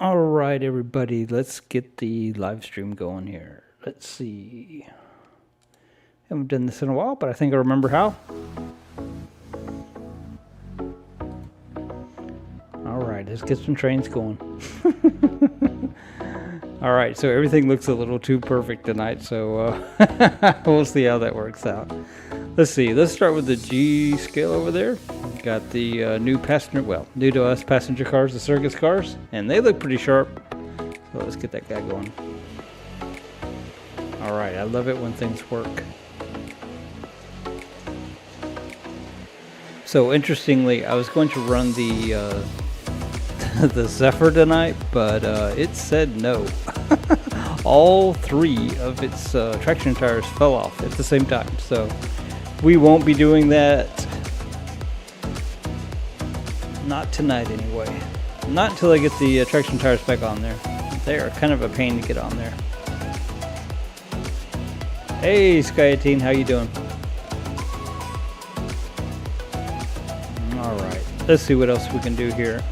All right, everybody, let's get the live stream going here. Let's see. Haven't done this in a while, but I think I remember how. All right, let's get some trains going. All right, so everything looks a little too perfect tonight, so we'll see how that works out. Let's see. Let's start with the G scale over there. Got the new new to us passenger cars, the circus cars, and they look pretty sharp. So let's get that guy going. All right, I love it when things work. So interestingly, I was going to run the the Zephyr tonight, but it said no. All three of its traction tires fell off at the same time, so we won't be doing that. Not tonight, anyway. Not until I get the traction tires back on there. They are kind of a pain to get on there. Hey, Sky18, how you doing? All right, let's see what else we can do here.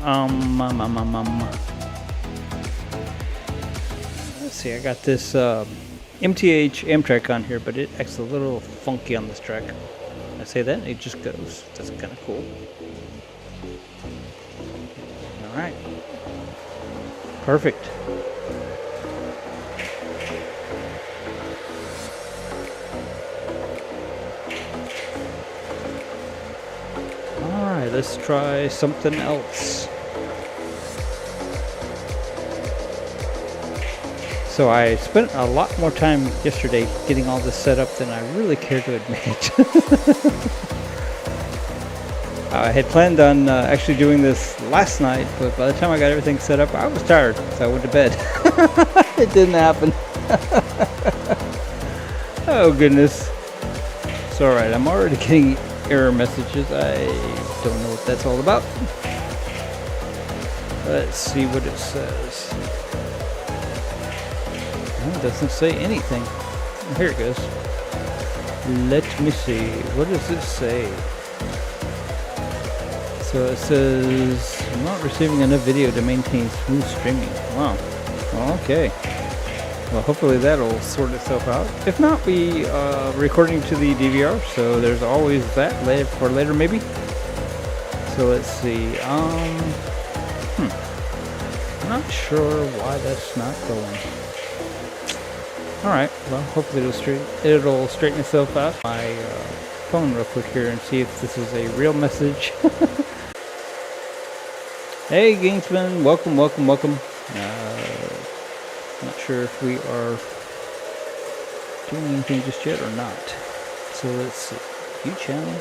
Let's see. I got this MTH Amtrak on here, but it acts a little funky on this track. I say that, it just goes. That's kind of cool. All right. Perfect. All right, let's try something else. So I spent a lot more time yesterday getting all this set up than I really care to admit. I had planned on actually doing this last night, but by the time I got everything set up, I was tired, so I went to bed. It didn't happen. Oh, goodness. It's all right. I'm already getting error messages. I don't know what that's all about. Let's see what it says. It doesn't say anything. Here it goes. Let me see. What does it say? So it says, I'm not receiving enough video to maintain smooth streaming. Wow. Okay. Well, hopefully that'll sort itself out. If not, we recording to the DVR, so there's always that for later maybe. So let's see. I'm not sure why that's not going. Alright, well, hopefully it'll straighten itself out. My phone real quick here and see if this is a real message. Hey, Gamesman, welcome. Not sure if we are doing anything just yet or not. So let's see. View channel.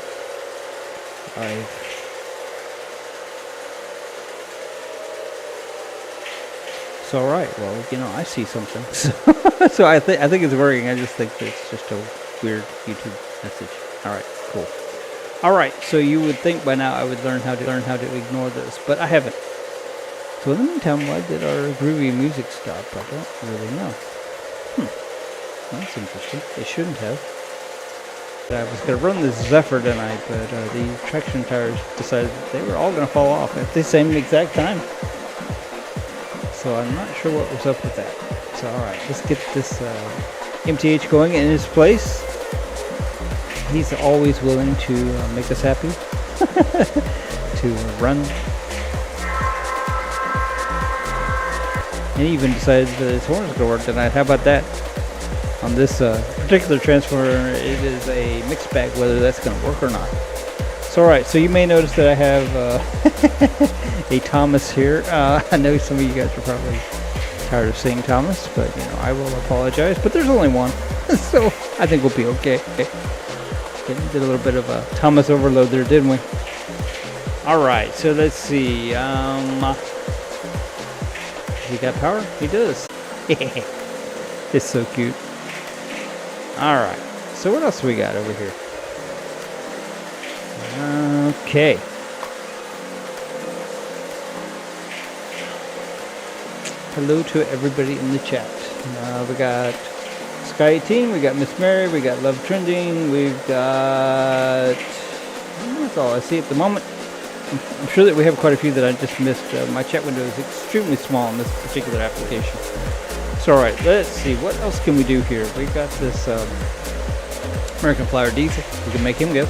So alright, well, I see something. So I think it's working. I just think it's just a weird YouTube message. Alright, cool. Alright, so you would think by now I would learn how to ignore this, but I haven't. So in the meantime, why did our groovy music stop? I don't really know. That's interesting. It shouldn't have. I was going to run this Zephyr tonight, but the traction tires decided they were all going to fall off at the same exact time. So I'm not sure what was up with that. So alright, let's get this MTH going in his place. He's always willing to make us happy. To run. And he even decided that his horn is going to work tonight. How about that? On this particular transformer, it is a mixed bag whether that's going to work or not. So alright, so you may notice that I have a Thomas here. I know some of you guys are probably tired of seeing Thomas, but I will apologize. But there's only one, so I think we'll be okay. Did a little bit of a Thomas overload there, didn't we? Alright, so let's see. He got power? He does. It's so cute. Alright, so what else we got over here? Okay. Hello to everybody in the chat. We got Sky18, we got Miss Mary, we got Love Trending, we've got... That's all I see at the moment. I'm sure that we have quite a few that I just missed. My chat window is extremely small in this particular application. So, all right, let's see. What else can we do here? We got this American Flyer Diesel. We can make him go.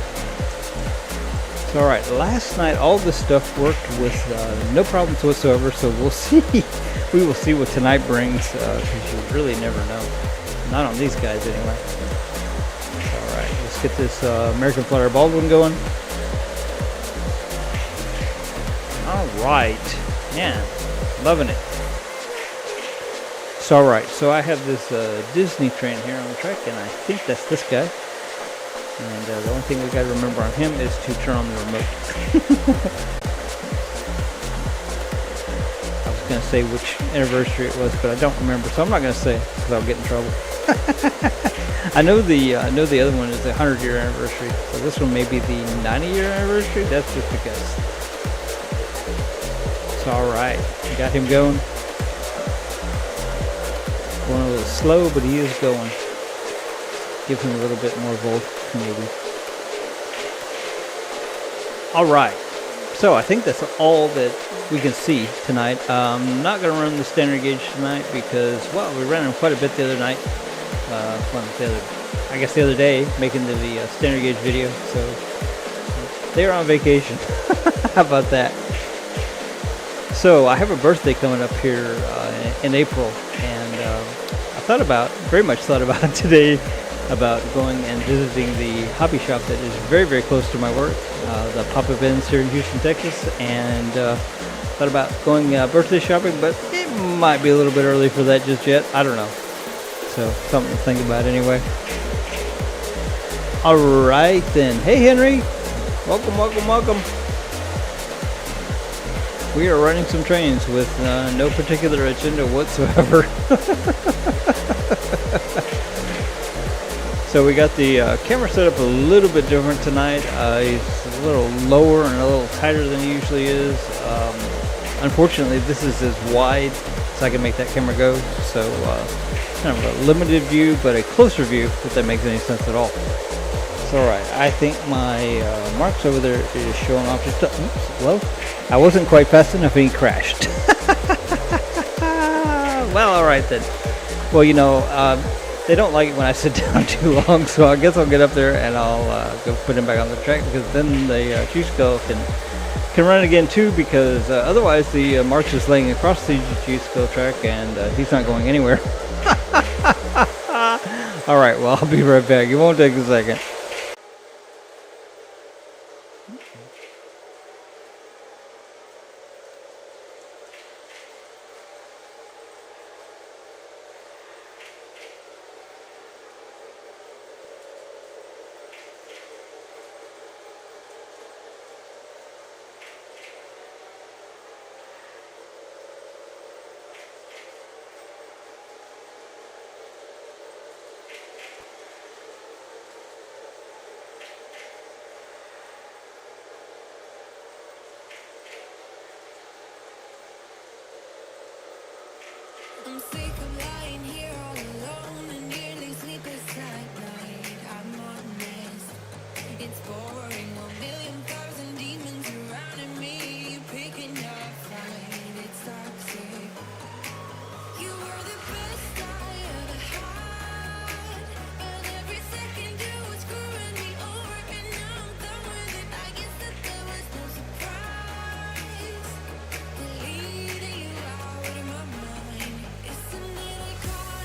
So, all right, last night all this stuff worked with no problems whatsoever. So we'll see. We will see what tonight brings, because you really never know. Not on these guys anyway. All right, let's get this American Flyer Baldwin going. All right, man, loving it. So, all right, so I have this Disney train here on the track, and I think that's this guy. And the only thing we got to remember on him is to turn on the remote. I was going to say which anniversary it was, but I don't remember, so I'm not going to say it because I'll get in trouble. I know the other one is the 100-year anniversary, so this one may be the 90-year anniversary. That's just a guess. So, all right, got him going. Going a little slow, but he is going. Give him a little bit more volt, maybe. All right. So I think that's all that we can see tonight. I'm not going to run the standard gauge tonight because, well, we ran them quite a bit the other night. The other day, making the standard gauge video. So they were on vacation. How about that? So I have a birthday coming up here in April, and very much thought about today about going and visiting the hobby shop that is very, very close to my work, the Pop-Up Ends here in Houston, Texas, and thought about going birthday shopping, but it might be a little bit early for that just yet. I don't know. So something to think about anyway. All right then. Hey Henry, welcome, welcome, welcome. We are running some trains with no particular agenda whatsoever. So we got the camera set up a little bit different tonight. It's a little lower and a little tighter than it usually is. Unfortunately, this is as wide as I can make that camera go. So kind of a limited view, but a closer view, if that makes any sense at all. So all right, I think my marks over there is showing off just oops, well, I wasn't quite fast enough and he crashed. Well, all right then. Well, you know, they don't like it when I sit down too long, so I guess I'll get up there and I'll go put him back on the track, because then the Juice-Gull can run again too, because otherwise the March is laying across the Juice-Gull track and he's not going anywhere. All right, well, I'll be right back. It won't take a second. I'm sick of lying here all alone and nearly sleepless at night. I'm honest, it's boring. 1,000,000 demons surrounding me, picking your fight. It's toxic. You were the best I ever had, but every second you were screwing me over, and now I'm done with it. I guess that there was no surprise. Deleting you out of my mind. Isn't it iconic?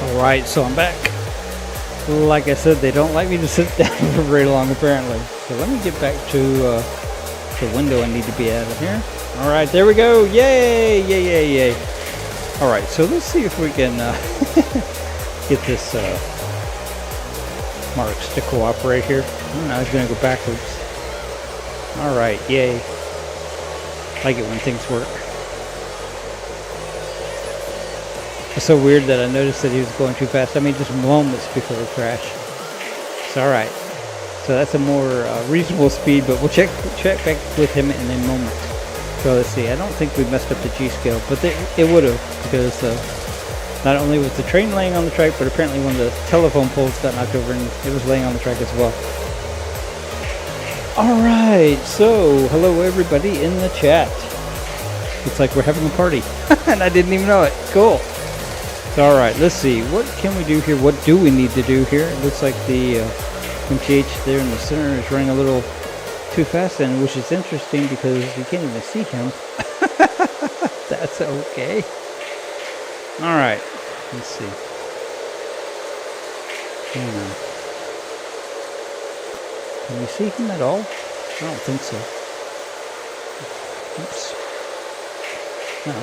Alright, so I'm back. Like I said, they don't like me to sit down for very long apparently. So let me get back to the window I need to be out of here. Alright, there we go. Yay! Yay, yay, yay. Alright, so let's see if we can get this Marks to cooperate here. I was going to go backwards. Alright, yay. Like it when things work. It's so weird that I noticed that he was going too fast. I mean, just moments before the crash. It's alright. So that's a more reasonable speed, but we'll check back with him in a moment. So let's see. I don't think we messed up the G-scale, but it would have, because not only was the train laying on the track, but apparently one of the telephone poles got knocked over and it was laying on the track as well. Alright, so hello everybody in the chat. Looks like we're having a party. And I didn't even know it. Cool. Alright, let's see. What can we do here? What do we need to do here? It looks like the MTH there in the center is running a little too fast, and which is interesting because you can't even see him. That's okay. Alright, let's see. Can we see him at all? I don't think so. Oops. No.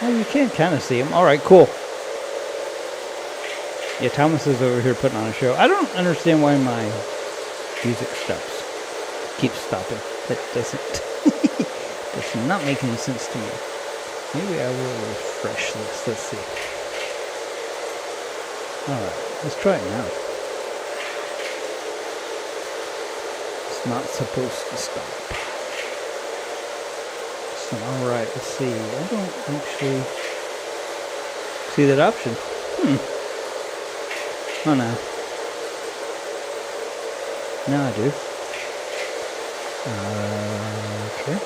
Oh, you can kind of see him. Alright, cool. Yeah, Thomas is over here putting on a show. I don't understand why my music stops. Keeps stopping. That does not make any sense to me. Maybe I will refresh this. Let's see. Alright, let's try it now. It's not supposed to stop. Alright, let's see. I don't actually see that option. Oh no. Now I do. Okay.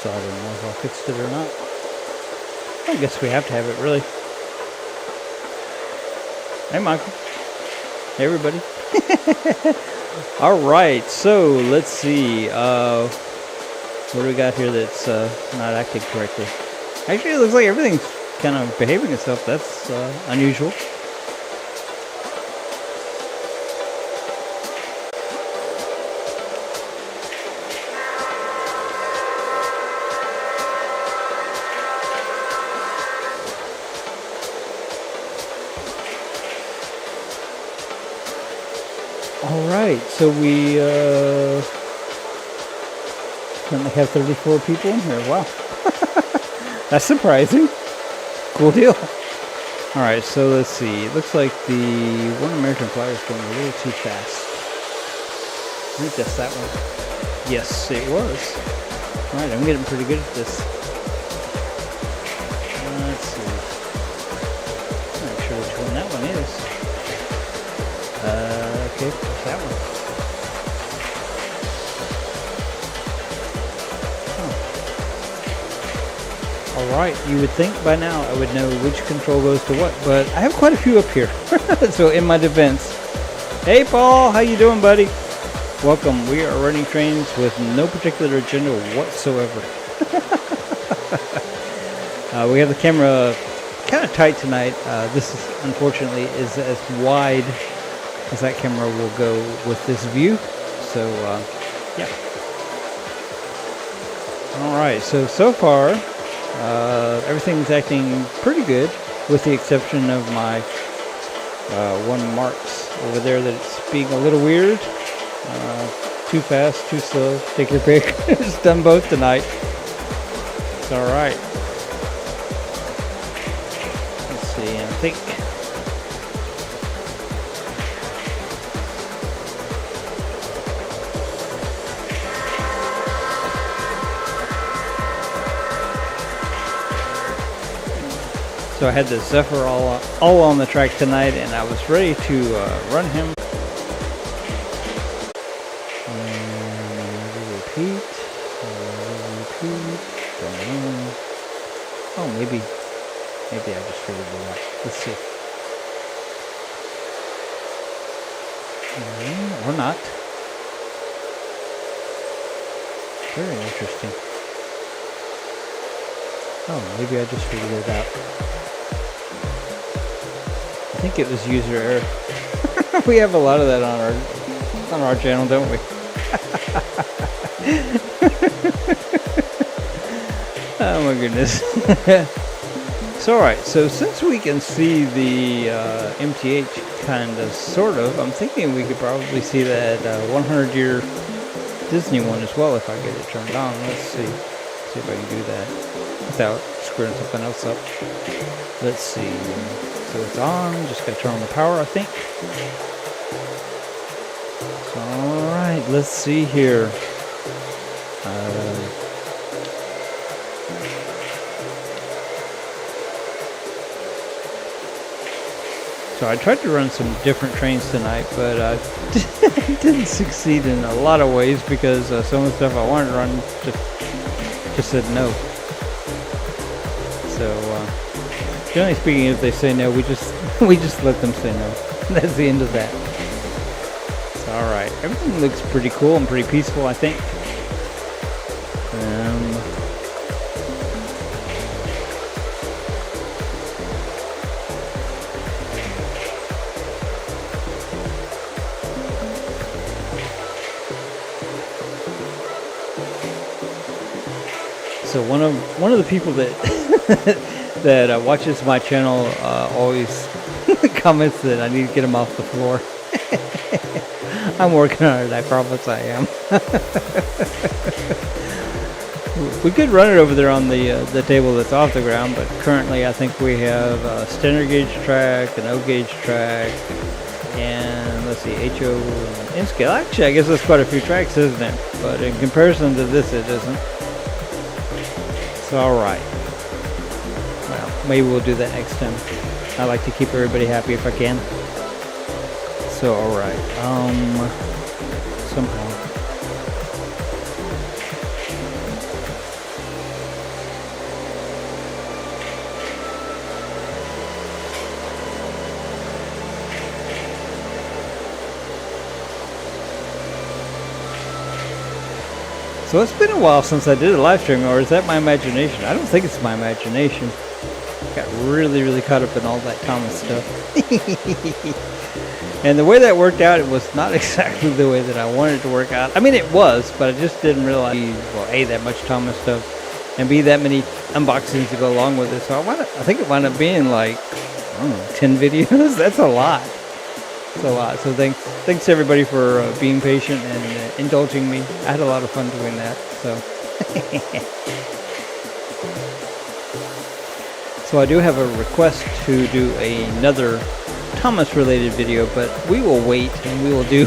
So I don't know if I fixed it or not. I guess we have to have it, really. Hey, Michael. Hey, everybody. Alright, so let's see. What do we got here that's not acting correctly? Actually, it looks like everything's kind of behaving itself. That's unusual. Alright, so we currently have 34 people in here. Wow. That's surprising. Cool deal. Alright, so let's see. It looks like the One American Flyer is going a little too fast. I think that's that one. Yes, it was. Alright, I'm getting pretty good at this. Let's see. I'm not sure which one that one is. Okay, that one. Huh. Alright, you would think by now I would know which control goes to what, but I have quite a few up here. So in my defense. Hey Paul, how you doing, buddy? Welcome. We are running trains with no particular agenda whatsoever. We have the camera kind of tight tonight. This is, unfortunately, is as wide as that camera will go with this view. So, yeah. Alright, so far, everything's acting pretty good, with the exception of my one Marks over there that's being a little weird. Too fast, too slow, take your pick. It's done both tonight. It's alright. Let's see, I think so I had the Zephyr all on the track tonight, and I was ready to run him. repeat. Repeat. Don't know. Oh, maybe I just figured it out. Let's see. Or not. Very interesting. Oh, maybe I just figured it out. I think it was user error. We have a lot of that on our channel, don't we? Oh my goodness. So alright, so since we can see the MTH kind of, sort of, I'm thinking we could probably see that 100-year Disney one as well if I get it turned on. Let's see if I can do that without screwing something else up. Let's see. So it's on, just gotta turn on the power, I think. So, alright, let's see here. So I tried to run some different trains tonight, but I didn't succeed in a lot of ways because some of the stuff I wanted to run just said no. So generally speaking, if they say no, we just let them say no. That's the end of that. So, all right, everything looks pretty cool and pretty peaceful, I think. So one of the people that that watches my channel always comments that I need to get him off the floor. I'm working on it, I promise I am. We could run it over there on the table that's off the ground, but currently I think we have a standard gauge track, an O gauge track, and let's see, HO and N scale. Actually, I guess that's quite a few tracks, isn't it? But in comparison to this, it isn't. It's alright. Well, maybe we'll do that next time. I like to keep everybody happy if I can. So, alright. Somehow. So it's been a while since I did a live stream, or is that my imagination? I don't think it's my imagination. Got really caught up in all that Thomas stuff. And the way that worked out, it was not exactly the way that I wanted it to work out. I mean, it was, but I just didn't realize, well, A, that much Thomas stuff, and B, that many unboxings to go along with it. So I think it wound up being like, I don't know, 10 videos. That's a lot. It's a lot. So thanks to everybody for being patient and indulging me. I had a lot of fun doing that. So I do have a request to do another Thomas related video, but we will wait and we will do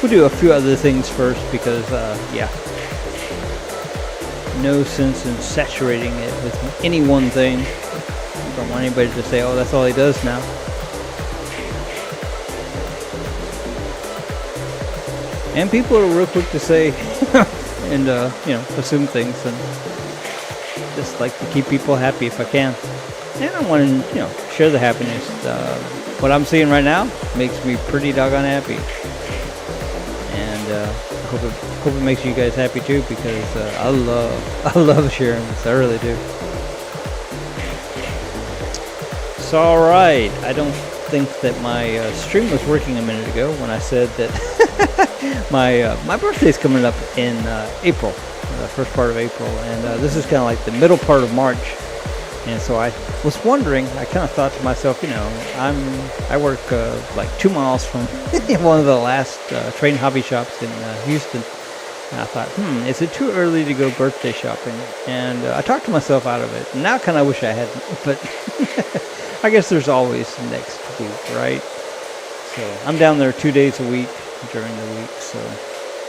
we'll do a few other things first because yeah, no sense in saturating it with any one thing. I don't want anybody to say, oh, that's all he does now. And people are real quick to say and you know, assume things, and just like to keep people happy if I can. And I want to, you know, share the happiness. What I'm seeing right now makes me pretty doggone happy, and I hope it makes you guys happy too, because I love sharing this. I really do. So alright, I don't think that my stream was working a minute ago when I said that my birthday's coming up in April, the first part of April, and this is kind of like the middle part of March. And so I was wondering, I kind of thought to myself, you know, I work like 2 miles from one of the last train hobby shops in Houston. And I thought, is it too early to go birthday shopping? And I talked myself out of it. And now I kind of wish I hadn't, but I guess there's always next week, right? So I'm down there 2 days a week during the week. So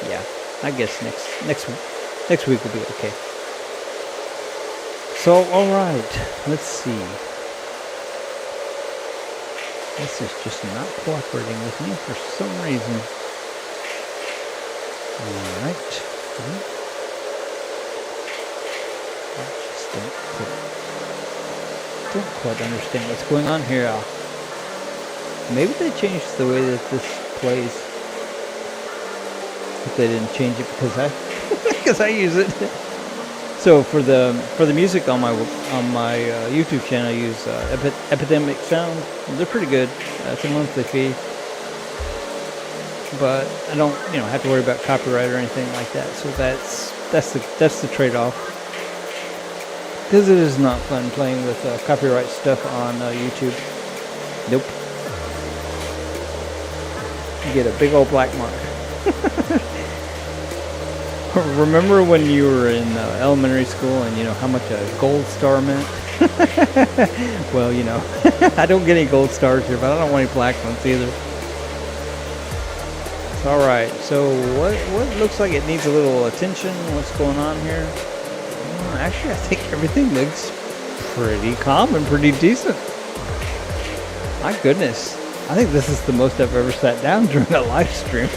yeah, I guess next week will be okay. So, alright, let's see. This is just not cooperating with me for some reason. Alright. I just don't quite understand what's going on here. Maybe they changed the way that this plays. If they didn't change it because I because I use it. So for the music on my YouTube channel, I use Epidemic Sound. They're pretty good. It's a monthly fee, but I don't have to worry about copyright or anything like that. So that's the trade-off. Because it is not fun playing with copyright stuff on YouTube. Nope. You get a big old black mark. Remember when you were in elementary school and you know how much a gold star meant? Well, I don't get any gold stars here, but I don't want any black ones either. Alright, so what looks like it needs a little attention? What's going on here? Actually, I think everything looks pretty calm and pretty decent. My goodness. I think this is the most I've ever sat down during a live stream.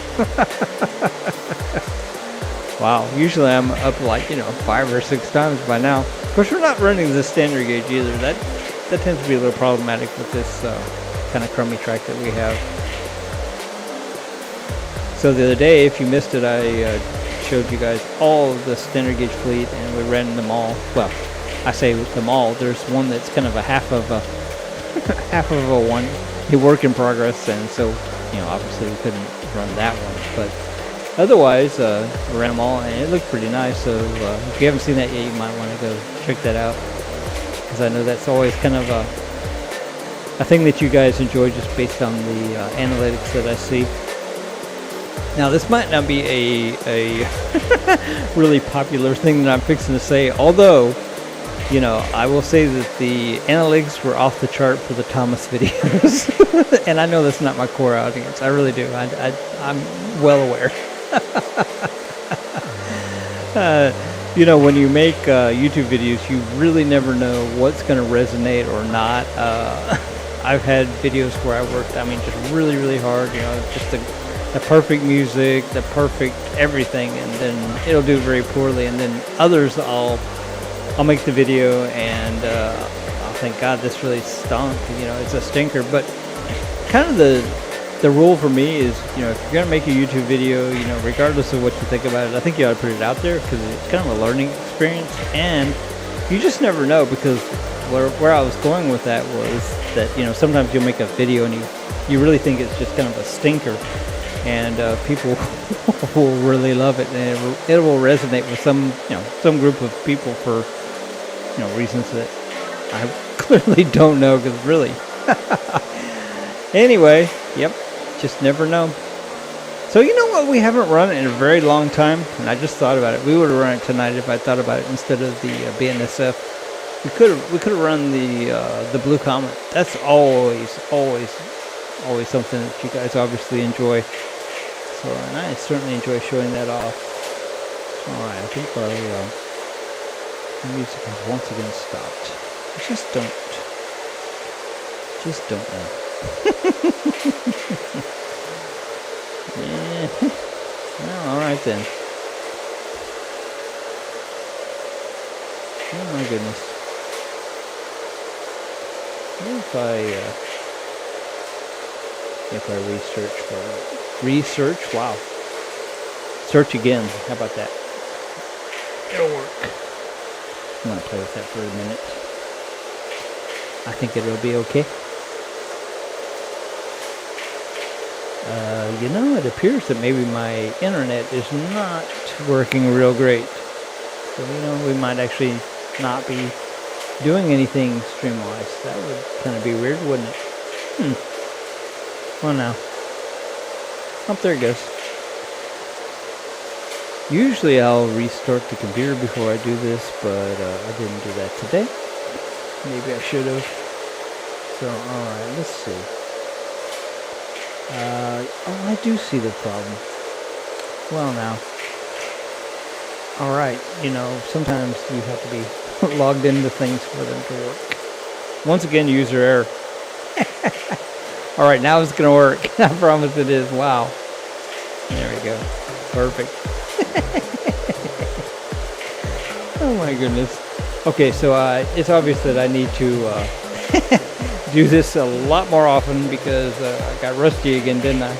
Wow, usually I'm up like, 5 or 6 times by now. Of course, we're not running the standard gauge either. That tends to be a little problematic with this kind of crummy track that we have. So the other day, if you missed it, I showed you guys all of the standard gauge fleet, and we ran them all. Well, I say them all. There's one that's kind of a half of a one, a work in progress, and so obviously we couldn't run that one. But otherwise, we ran them all, and it looked pretty nice. So if you haven't seen that yet, you might want to go check that out, because I know that's always kind of a thing that you guys enjoy just based on the analytics that I see. Now, this might not be a really popular thing that I'm fixing to say, although, I will say that the analytics were off the chart for the Thomas videos. And I know that's not my core audience. I really do. I'm well aware. When you make YouTube videos, you really never know what's going to resonate or not. I've had videos where I worked, just really, really hard, just the perfect music, the perfect everything, and then it'll do very poorly. And then others, I'll make the video and I'll think, God, this really stunk. It's a stinker. But kind of the rule for me is, if you're gonna make a YouTube video, regardless of what you think about it, I think you ought to put it out there, because it's kind of a learning experience, and you just never know. Because where I was going with that was that sometimes you'll make a video and you really think it's just kind of a stinker. And people will really love it, and it will resonate with some group of people for reasons that I clearly don't know, because really. Anyway, yep, just never know. So you know what we haven't run in a very long time, and I just thought about it. We would have run it tonight if I thought about it instead of the BNSF. We could have run the Blue Comet. That's always something that you guys obviously enjoy. So, and I certainly enjoy showing that off. Alright, I think our music has once again stopped. I just don't know. Yeah. Well, alright then. Oh my goodness. What if I research for it? Research? Wow. Search again. How about that? It'll work. I'm going to play with that for a minute. I think it'll be okay. It appears that maybe my internet is not working real great. So, we might actually not be doing anything stream-wise. That would kind of be weird, wouldn't it? Well, now. Oh, there it goes. Usually I'll restart the computer before I do this, but I didn't do that today. Maybe I should have. So, alright, let's see. I do see the problem. Well, now. Alright, sometimes you have to be logged into things for them to work. Once again, user error. Alright, now it's going to work. I promise it is. Wow. There we go. Perfect. Oh my goodness. Okay, so it's obvious that I need to do this a lot more often because I got rusty again, didn't I?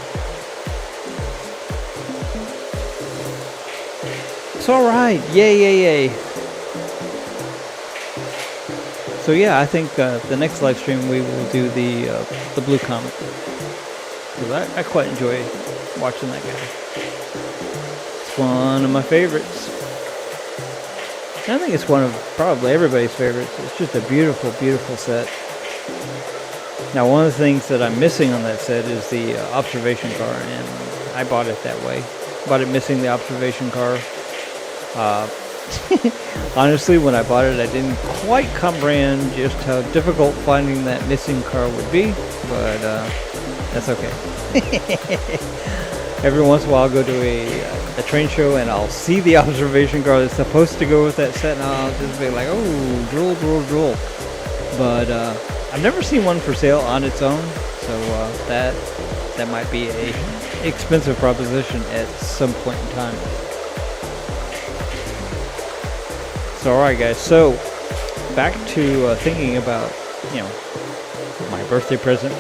It's all right. Yay, yay, yay. So yeah, I think the next live stream we will do the Blue Comet. Because I quite enjoy watching that guy. It's one of my favorites. I think it's one of probably everybody's favorites. It's just a beautiful, beautiful set. Now, one of the things that I'm missing on that set is the observation car, and I bought it that way. Bought it missing the observation car. Honestly, when I bought it, I didn't quite comprehend just how difficult finding that missing car would be, but that's okay. Every once in a while, I'll go to a train show and I'll see the observation car that's supposed to go with that set, and I'll just be like, oh, drool, drool, drool. But I've never seen one for sale on its own, so that might be a expensive proposition at some point in time. So, all right, guys. So back to thinking about, my birthday present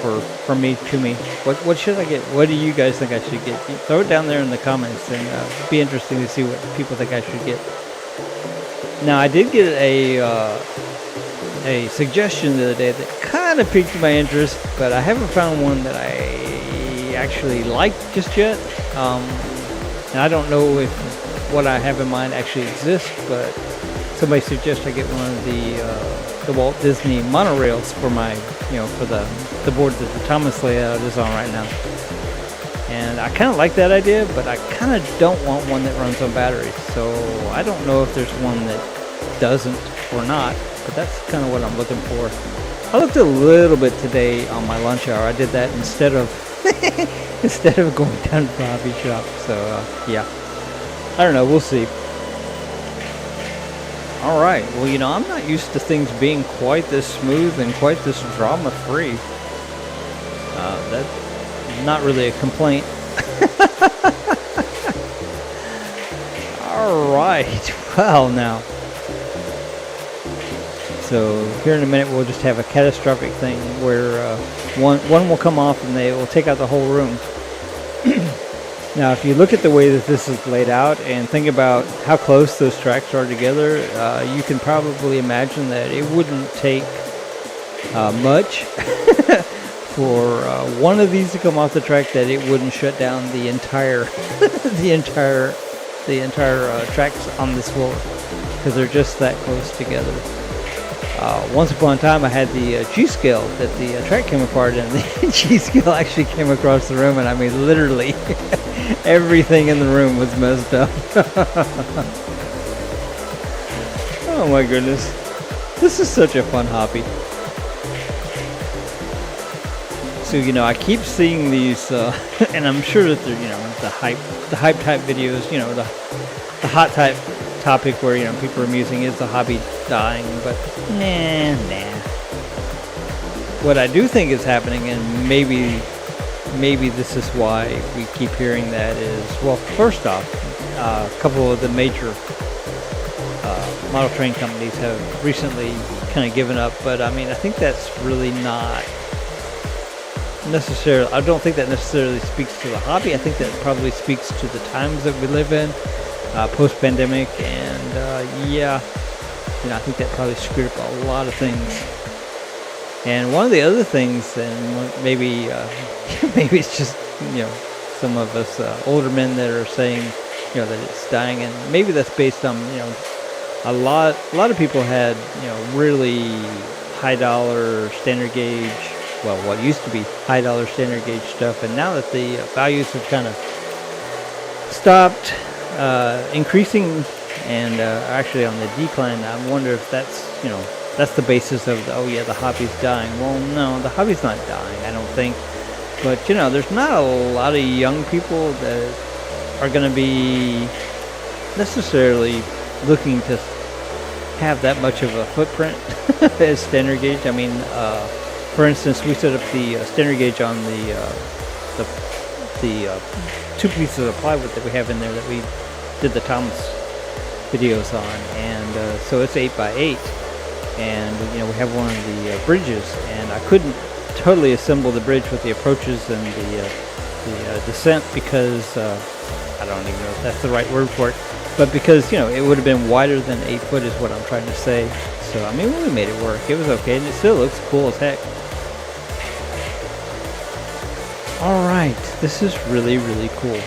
from me to me. What should I get? What do you guys think I should get? Throw it down there in the comments, and it'd be interesting to see what people think I should get. Now, I did get a suggestion the other day that kind of piqued my interest, but I haven't found one that I actually like just yet. And I don't know if what I have in mind actually exists, but somebody suggests I get one of the Walt Disney monorails for my, for the board that the Thomas layout is on right now. And I kind of like that idea, but I kind of don't want one that runs on batteries. So I don't know if there's one that doesn't or not, but that's kind of what I'm looking for. I looked a little bit today on my lunch hour. I did that instead of going down to the hobby shop. So yeah, I don't know. We'll see. All right. Well, I'm not used to things being quite this smooth and quite this drama-free. That's not really a complaint. All right. Well, now. So here in a minute, we'll just have a catastrophic thing where one will come off and they will take out the whole room. Now, if you look at the way that this is laid out and think about how close those tracks are together, you can probably imagine that it wouldn't take much for one of these to come off the track that it wouldn't shut down the entire tracks on this floor, because they're just that close together. Once upon a time, I had the G-scale that the track came apart, and the G-scale actually came across the room, and I mean, literally, everything in the room was messed up. Oh my goodness. This is such a fun hobby. So, I keep seeing these, and I'm sure that they're, the hype type videos, the hot type topic where, people are musing, is the hobby dying? But nah. What I do think is happening, and maybe this is why we keep hearing that, is, well, first off, a couple of the major model train companies have recently kind of given up, but I mean, I think that's really not necessarily, I don't think that necessarily speaks to the hobby. I think that probably speaks to the times that we live in, post-pandemic, and yeah, I think that probably screwed up a lot of things. And one of the other things, and maybe maybe it's just some of us older men that are saying that it's dying, and maybe that's based on a lot of people had really high dollar standard gauge, well, what used to be high dollar standard gauge stuff, and now that the values have kind of stopped increasing and actually on the decline, I wonder if that's that's the basis of the hobby's dying. Well, no, the hobby's not dying, I don't think. But there's not a lot of young people that are going to be necessarily looking to have that much of a footprint as standard gauge. I mean, for instance, we set up the standard gauge on the two pieces of plywood that we have in there that we did the Thomas videos on, and so it's 8x8, and we have one of the bridges, and I couldn't totally assemble the bridge with the approaches and the descent because I don't even know if that's the right word for it, but because it would have been wider than 8 foot is what I'm trying to say. So I mean, we made it work. It was okay, and it still looks cool as heck. All right, this is really, really cool.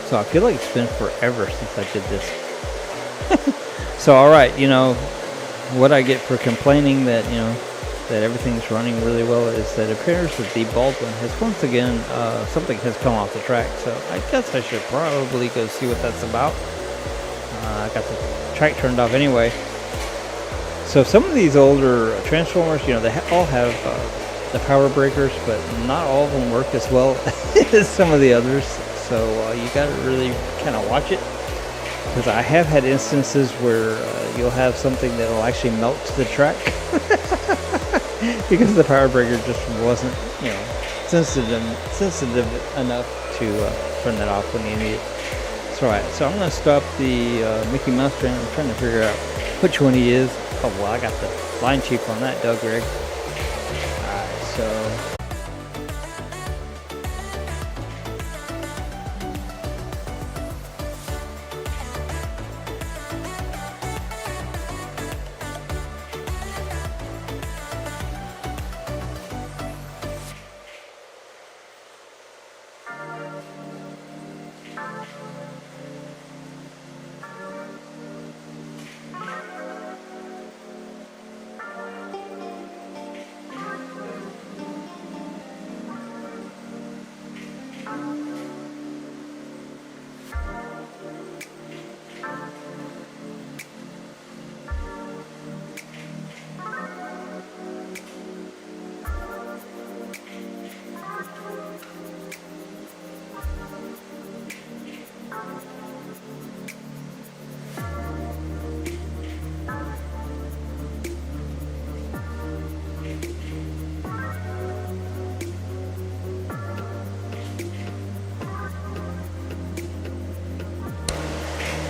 So I feel like it's been forever since I did this. So all right, what I get for complaining that that everything's running really well is that it appears that the Baldwin has once again something has come off the track. So I guess I should probably go see what that's about. I got the track turned off anyway. So some of these older transformers, they all have the power breakers, but not all of them work as well as some of the others. So you got to really kind of watch it, because I have had instances where you'll have something that will actually melt the track because the power breaker just wasn't, sensitive enough to turn that off when you need it. So, all right, so I'm going to stop the Mickey Mouse train. I'm trying to figure out which one he is. Oh, well, I got the line chief on that, Doug Greg. Alright, so...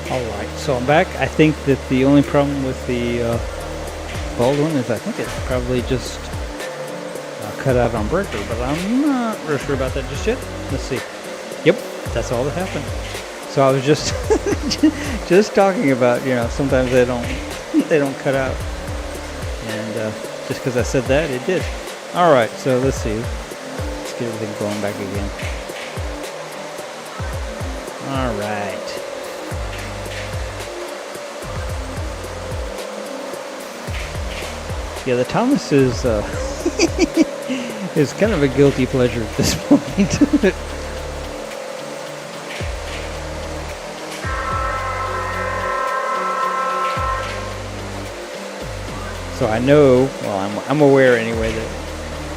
Alright, so I'm back. I think that the only problem with the Baldwin is I think it's probably just cut out on breaker, but I'm not real sure about that just yet. Let's see. Yep, that's all that happened. So I was just just talking about, sometimes they don't cut out, and just because I said that, it did. Alright, so let's see. Let's get everything going back again. Alright. Yeah, the Thomas is is kind of a guilty pleasure at this point. So I know, well, I'm aware anyway that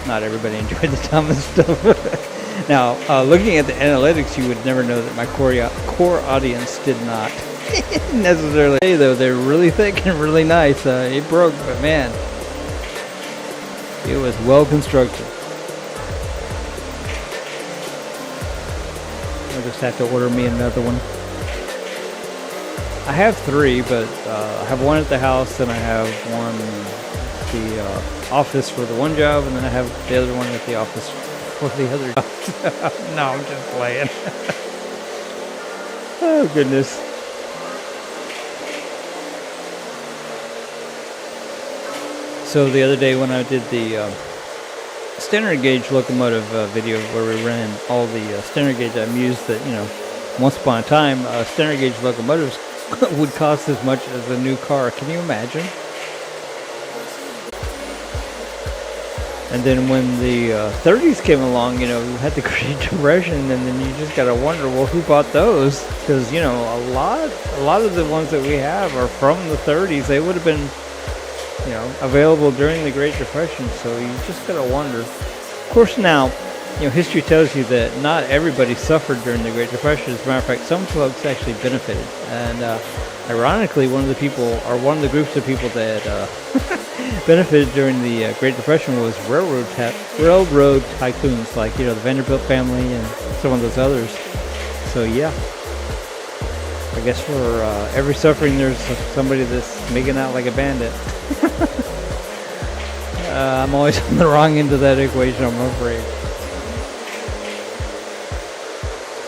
not everybody enjoyed the Thomas stuff. Now, looking at the analytics, you would never know that my core audience did not necessarily. Hey, though, they're really thick and really nice. It broke, but man. It was well constructed. I'll just have to order me another one. I have 3, but I have one at the house, and I have one at the office for the one job, and then I have the other one at the office for the other job. No, I'm just playing. Oh, goodness. So the other day when I did the standard gauge locomotive video where we ran all the standard gauge, I mused that, once upon a time, standard gauge locomotives would cost as much as a new car. Can you imagine? And then when the 30s came along, we had the Great Depression, and then you just gotta wonder, well, who bought those? Because, a lot of the ones that we have are from the 30s. They would have been available during the Great Depression, so you just gotta wonder. Of course, now, history tells you that not everybody suffered during the Great Depression. As a matter of fact, some folks actually benefited. And ironically, one of the groups of people that benefited during the Great Depression was railroad tycoons, like the Vanderbilt family and some of those others. So yeah, I guess for every suffering, there's somebody that's making out like a bandit. I'm always on the wrong end of that equation, I'm afraid.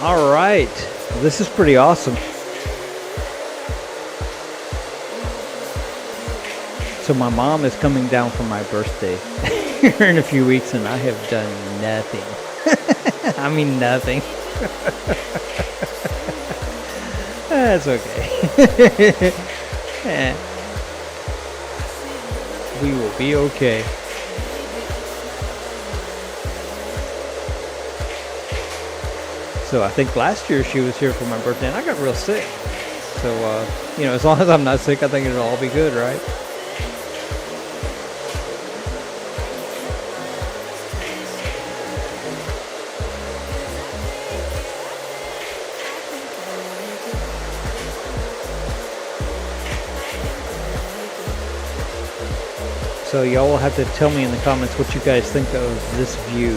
All right, this is pretty awesome. So my mom is coming down for my birthday here in a few weeks, and I have done nothing. I mean nothing. That's okay. We will be okay. So I think last year she was here for my birthday, and I got real sick. So, as long as I'm not sick, I think it'll all be good, right? So y'all will have to tell me in the comments what you guys think of this view,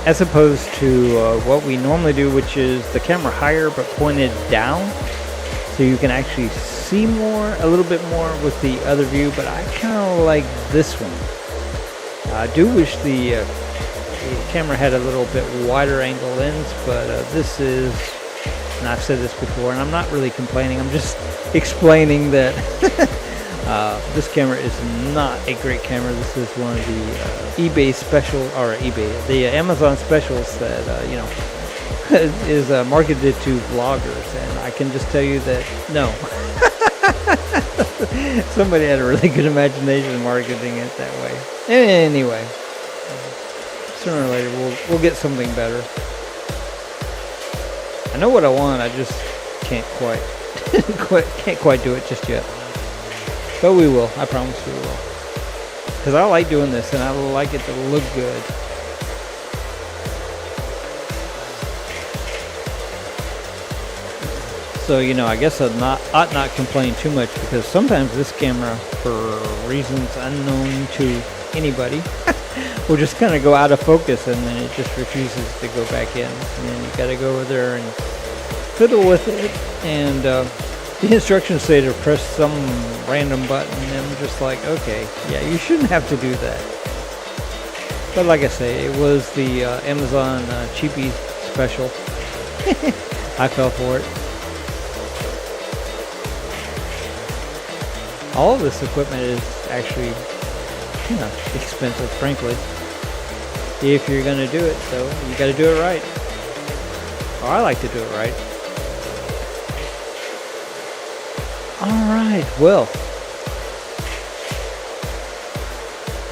as opposed to what we normally do, which is the camera higher but pointed down, so you can actually see a little bit more with the other view. But I kind of like this one. I do wish the camera had a little bit wider angle lens, but this is, and I've said this before, and I'm not really complaining, I'm just explaining that this camera is not a great camera. This is one of the the Amazon specials that is marketed to vloggers, and I can just tell you that no, somebody had a really good imagination marketing it that way. Anyway, sooner or later we'll get something better. I know what I want. I just can't quite do it just yet. But we will. I promise we will. Because I like doing this, and I like it to look good. So, I guess I ought not complain too much, because sometimes this camera, for reasons unknown to anybody, will just kind of go out of focus, and then it just refuses to go back in. And then you got to go over there and fiddle with it, and the instructions say to press some random button, and I'm just like, okay, yeah, you shouldn't have to do that. But like I say, it was the Amazon cheapie special. I fell for it. All of this equipment is actually expensive, frankly, if you're going to do it. So you got to do it right. Or I like to do it right. Alright, well,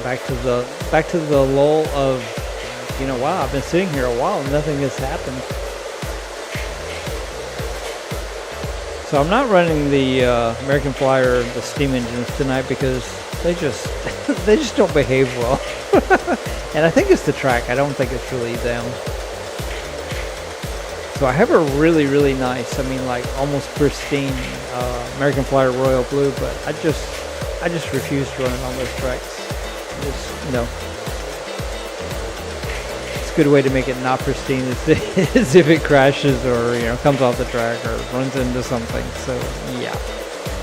back to the lull of, wow, I've been sitting here a while and nothing has happened. So I'm not running the American Flyer, the steam engines tonight, because they just don't behave well. And I think it's the track. I don't think it's really them. So I have a really, really nice, like almost pristine American Flyer Royal Blue, but I just refuse to run it on those tracks. It's a good way to make it not pristine is if it crashes or comes off the track or runs into something. So yeah,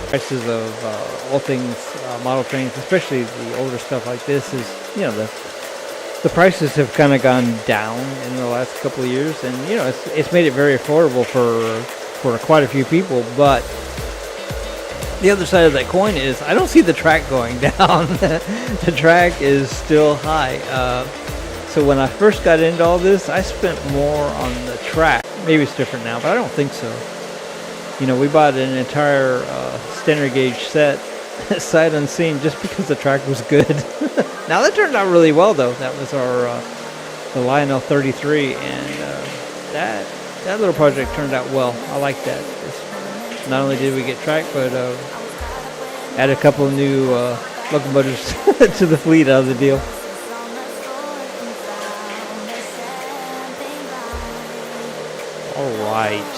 prices of all things model trains, especially the older stuff like this, is the prices have kind of gone down in the last couple of years, and it's made it very affordable for quite a few people. But the other side of that coin is I don't see the track going down. The track is still high. So when I first got into all this, I spent more on the track. Maybe it's different now, but I don't think so. We bought an entire standard gauge set sight unseen just because the track was good. Now that turned out really well, though. That was our the Lionel 33, and that little project turned out well. I like that. Not only did we get track, but add a couple of new locomotives to the fleet out of the deal. All right.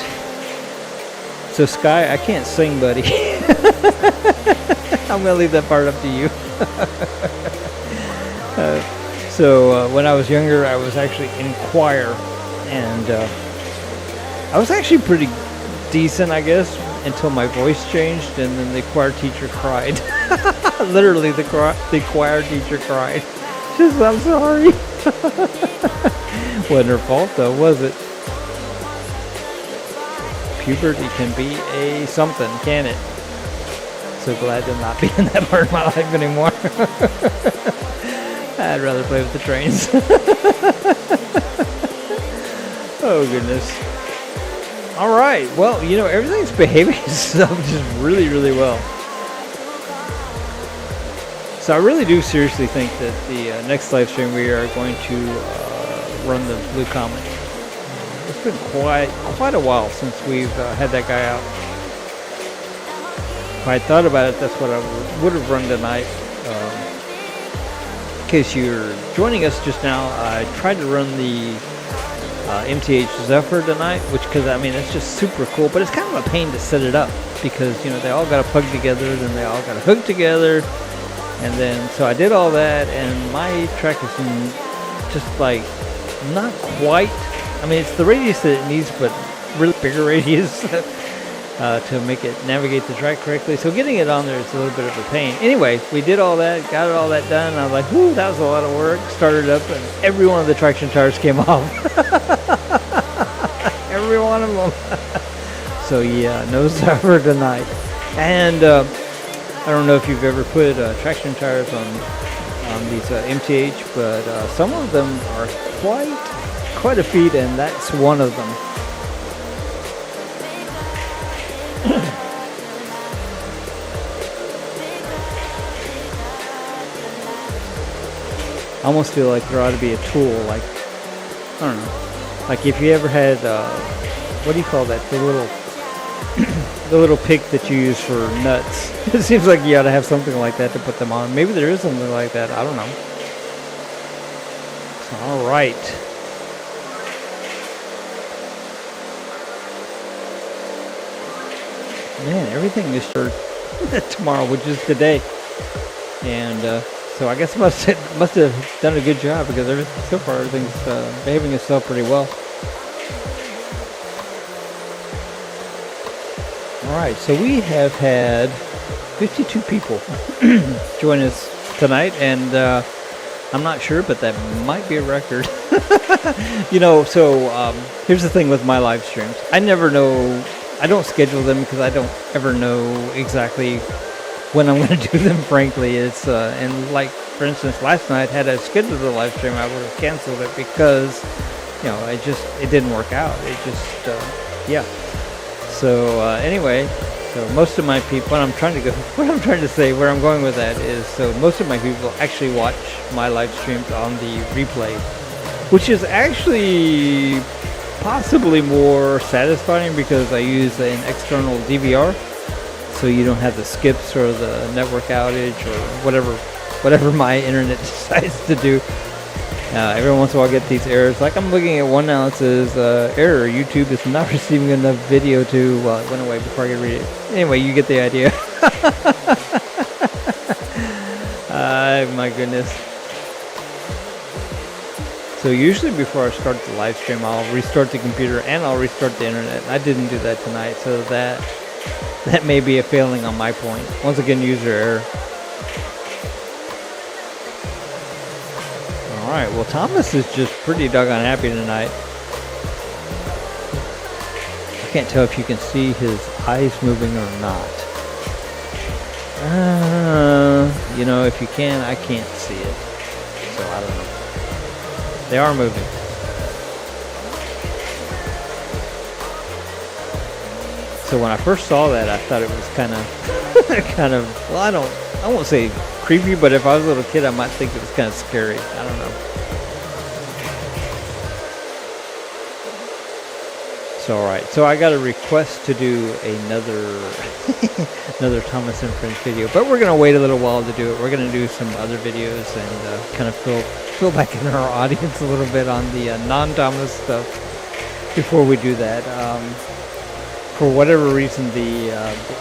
So Sky, I can't sing, buddy. I'm gonna leave that part up to you. So when I was younger, I was actually in choir, and I was actually pretty decent, I guess, until my voice changed, and then the choir teacher cried. Literally, the choir teacher cried. She said, "I'm sorry." Wasn't her fault, though, was it? Puberty can be a something, can it? So glad to not be in that part of my life anymore. I'd rather play with the trains. Oh, goodness. All right. Well, you know, everything's behaving itself just really, really well. So I really do seriously think that the next live stream we are going to run the Blue Comet. It's been quite a while since we've had that guy out. If I thought about it, that's what I would have run tonight. In case you're joining us just now, I tried to run the MTH Zephyr tonight, because I mean it's just super cool, but it's kind of a pain to set it up because you know they all got to plug together, then they all got to hook together, and then so I did all that, and my track is just like not quite. I mean it's the radius that it needs, but really bigger radius. To make it navigate the track correctly. So getting it on there is a little bit of a pain. Anyway, we did all that, got all that done. I was like, whoo, that was a lot of work. Started up, and every one of the traction tires came off. Every one of them. So yeah, no Zephyr tonight. And I don't know if you've ever put traction tires on these MTH, but some of them are quite a feat, and that's one of them. I almost feel like there ought to be a tool, like, I don't know, like if you ever had, what do you call that, the little pick that you use for nuts. It seems like you ought to have something like that to put them on. Maybe there is something like that, I don't know. All right. Man, everything is sure tomorrow, which is today. And, so I guess must have done a good job because so far everything's behaving itself pretty well. All right, so we have had 52 people join us tonight, and I'm not sure, but that might be a record. You know, so here's the thing with my live streams. I never know. I don't schedule them because I don't ever know exactly when I'm going to do them, frankly. It's and like for instance last night, had I scheduled a live stream, I would have canceled it because you know it didn't work out. It just yeah. So anyway, so most of my people, where I'm going with that is, so most of my people actually watch my live streams on the replay, which is actually possibly more satisfying because I use an external DVR. So you don't have the skips or the network outage or whatever my internet decides to do. Every once in a while I get these errors. Like I'm looking at one now, it says error, YouTube is not receiving enough video to, well, it went away before I could read it. Anyway, you get the idea. My goodness. So usually before I start the live stream, I'll restart the computer and I'll restart the internet. I didn't do that tonight, so that may be a failing on my point. Once again, user error. Alright, well Thomas is just pretty doggone happy tonight. I can't tell if you can see his eyes moving or not. You know, if you can, I can't see it. So I don't know. They are moving. So when I first saw that, I thought it was kind of, well, I won't say creepy, but if I was a little kid, I might think it was kind of scary. I don't know. So alright, so I got a request to do another Thomas and Friends video, but we're gonna wait a little while to do it. We're gonna do some other videos and kind of fill back in our audience a little bit on the non-Thomas stuff before we do that. For whatever reason, the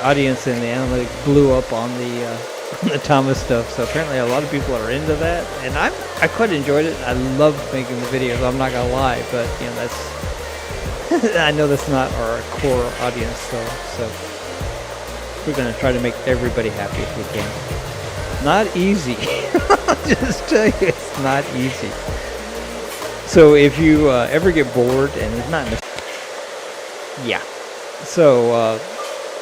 audience and the analytics blew up on the the Thomas stuff. So apparently a lot of people are into that, and I quite enjoyed it. I love making the videos. I'm not gonna lie, but you know that's I know that's not our core audience. So we're gonna try to make everybody happy if we can. Not easy. I'll just tell you, it's not easy. So if you ever get bored, and it's not, yeah. So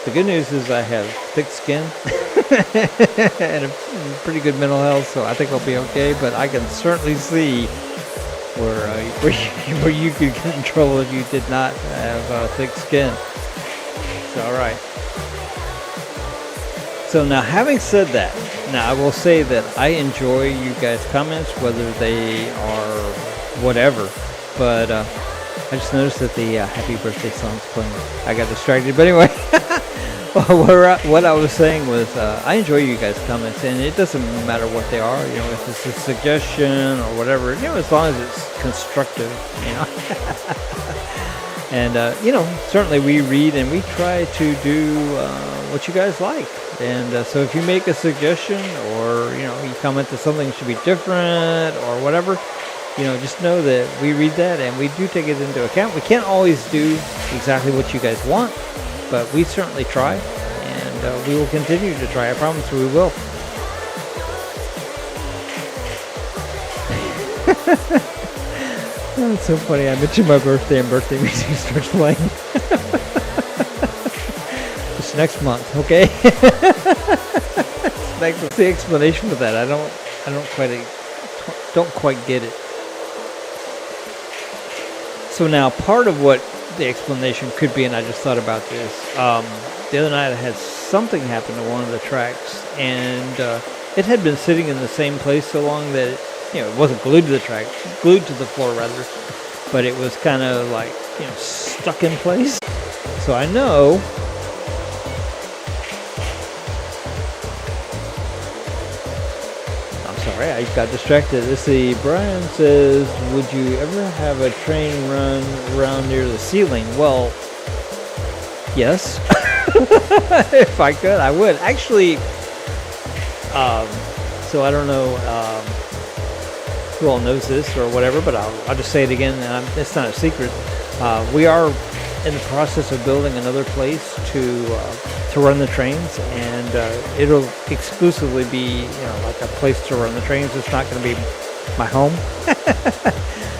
the good news is I have thick skin and a pretty good mental health, so I think I'll be okay. But I can certainly see where you could get in trouble if you did not have thick skin. So all right. So now, having said that, now I will say that I enjoy you guys' comments, whether they are whatever. But I just noticed that the happy birthday song's playing. I got distracted. But anyway, what I was saying was I enjoy you guys' comments, and it doesn't matter what they are. You know, if it's a suggestion or whatever. You know, as long as it's constructive. You know. And you know, certainly we read and we try to do what you guys like. And so if you make a suggestion, or you know, you comment that something should be different or whatever, you know, just know that we read that and we do take it into account. We can't always do exactly what you guys want, but we certainly try, and we will continue to try. I promise we will. Oh, it's so funny. I mentioned my birthday, and birthday music starts playing. It's next month, okay? What's the explanation for that? I don't quite get it. So now, part of what the explanation could be, and I just thought about this. The other night, I had something happen to one of the tracks, and it had been sitting in the same place so long that it wasn't glued to the track, glued to the floor rather, but it was kind of like stuck in place. So I know. Sorry, I got distracted. Let's see. Brian says, would you ever have a train run around near the ceiling? Well, yes. If I could, I would. Actually, so I don't know who all knows this or whatever, but I'll just say it again. And it's not a secret. We are in the process of building another place to run the trains, and it'll exclusively be like a place to run the trains. It's not going to be my home.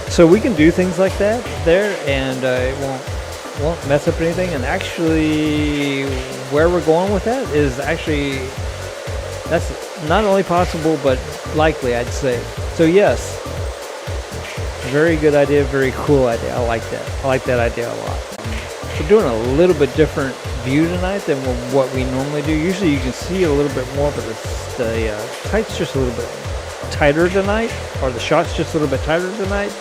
So we can do things like that there, and it won't mess up anything. And actually, where we're going with that is that's not only possible but likely, I'd say. So yes, very good idea, very cool idea. I like that. I like that idea a lot. We're doing a little bit different view tonight than what we normally do. Usually you can see a little bit more, but the tight's just a little bit tighter tonight, or the shot's just a little bit tighter tonight.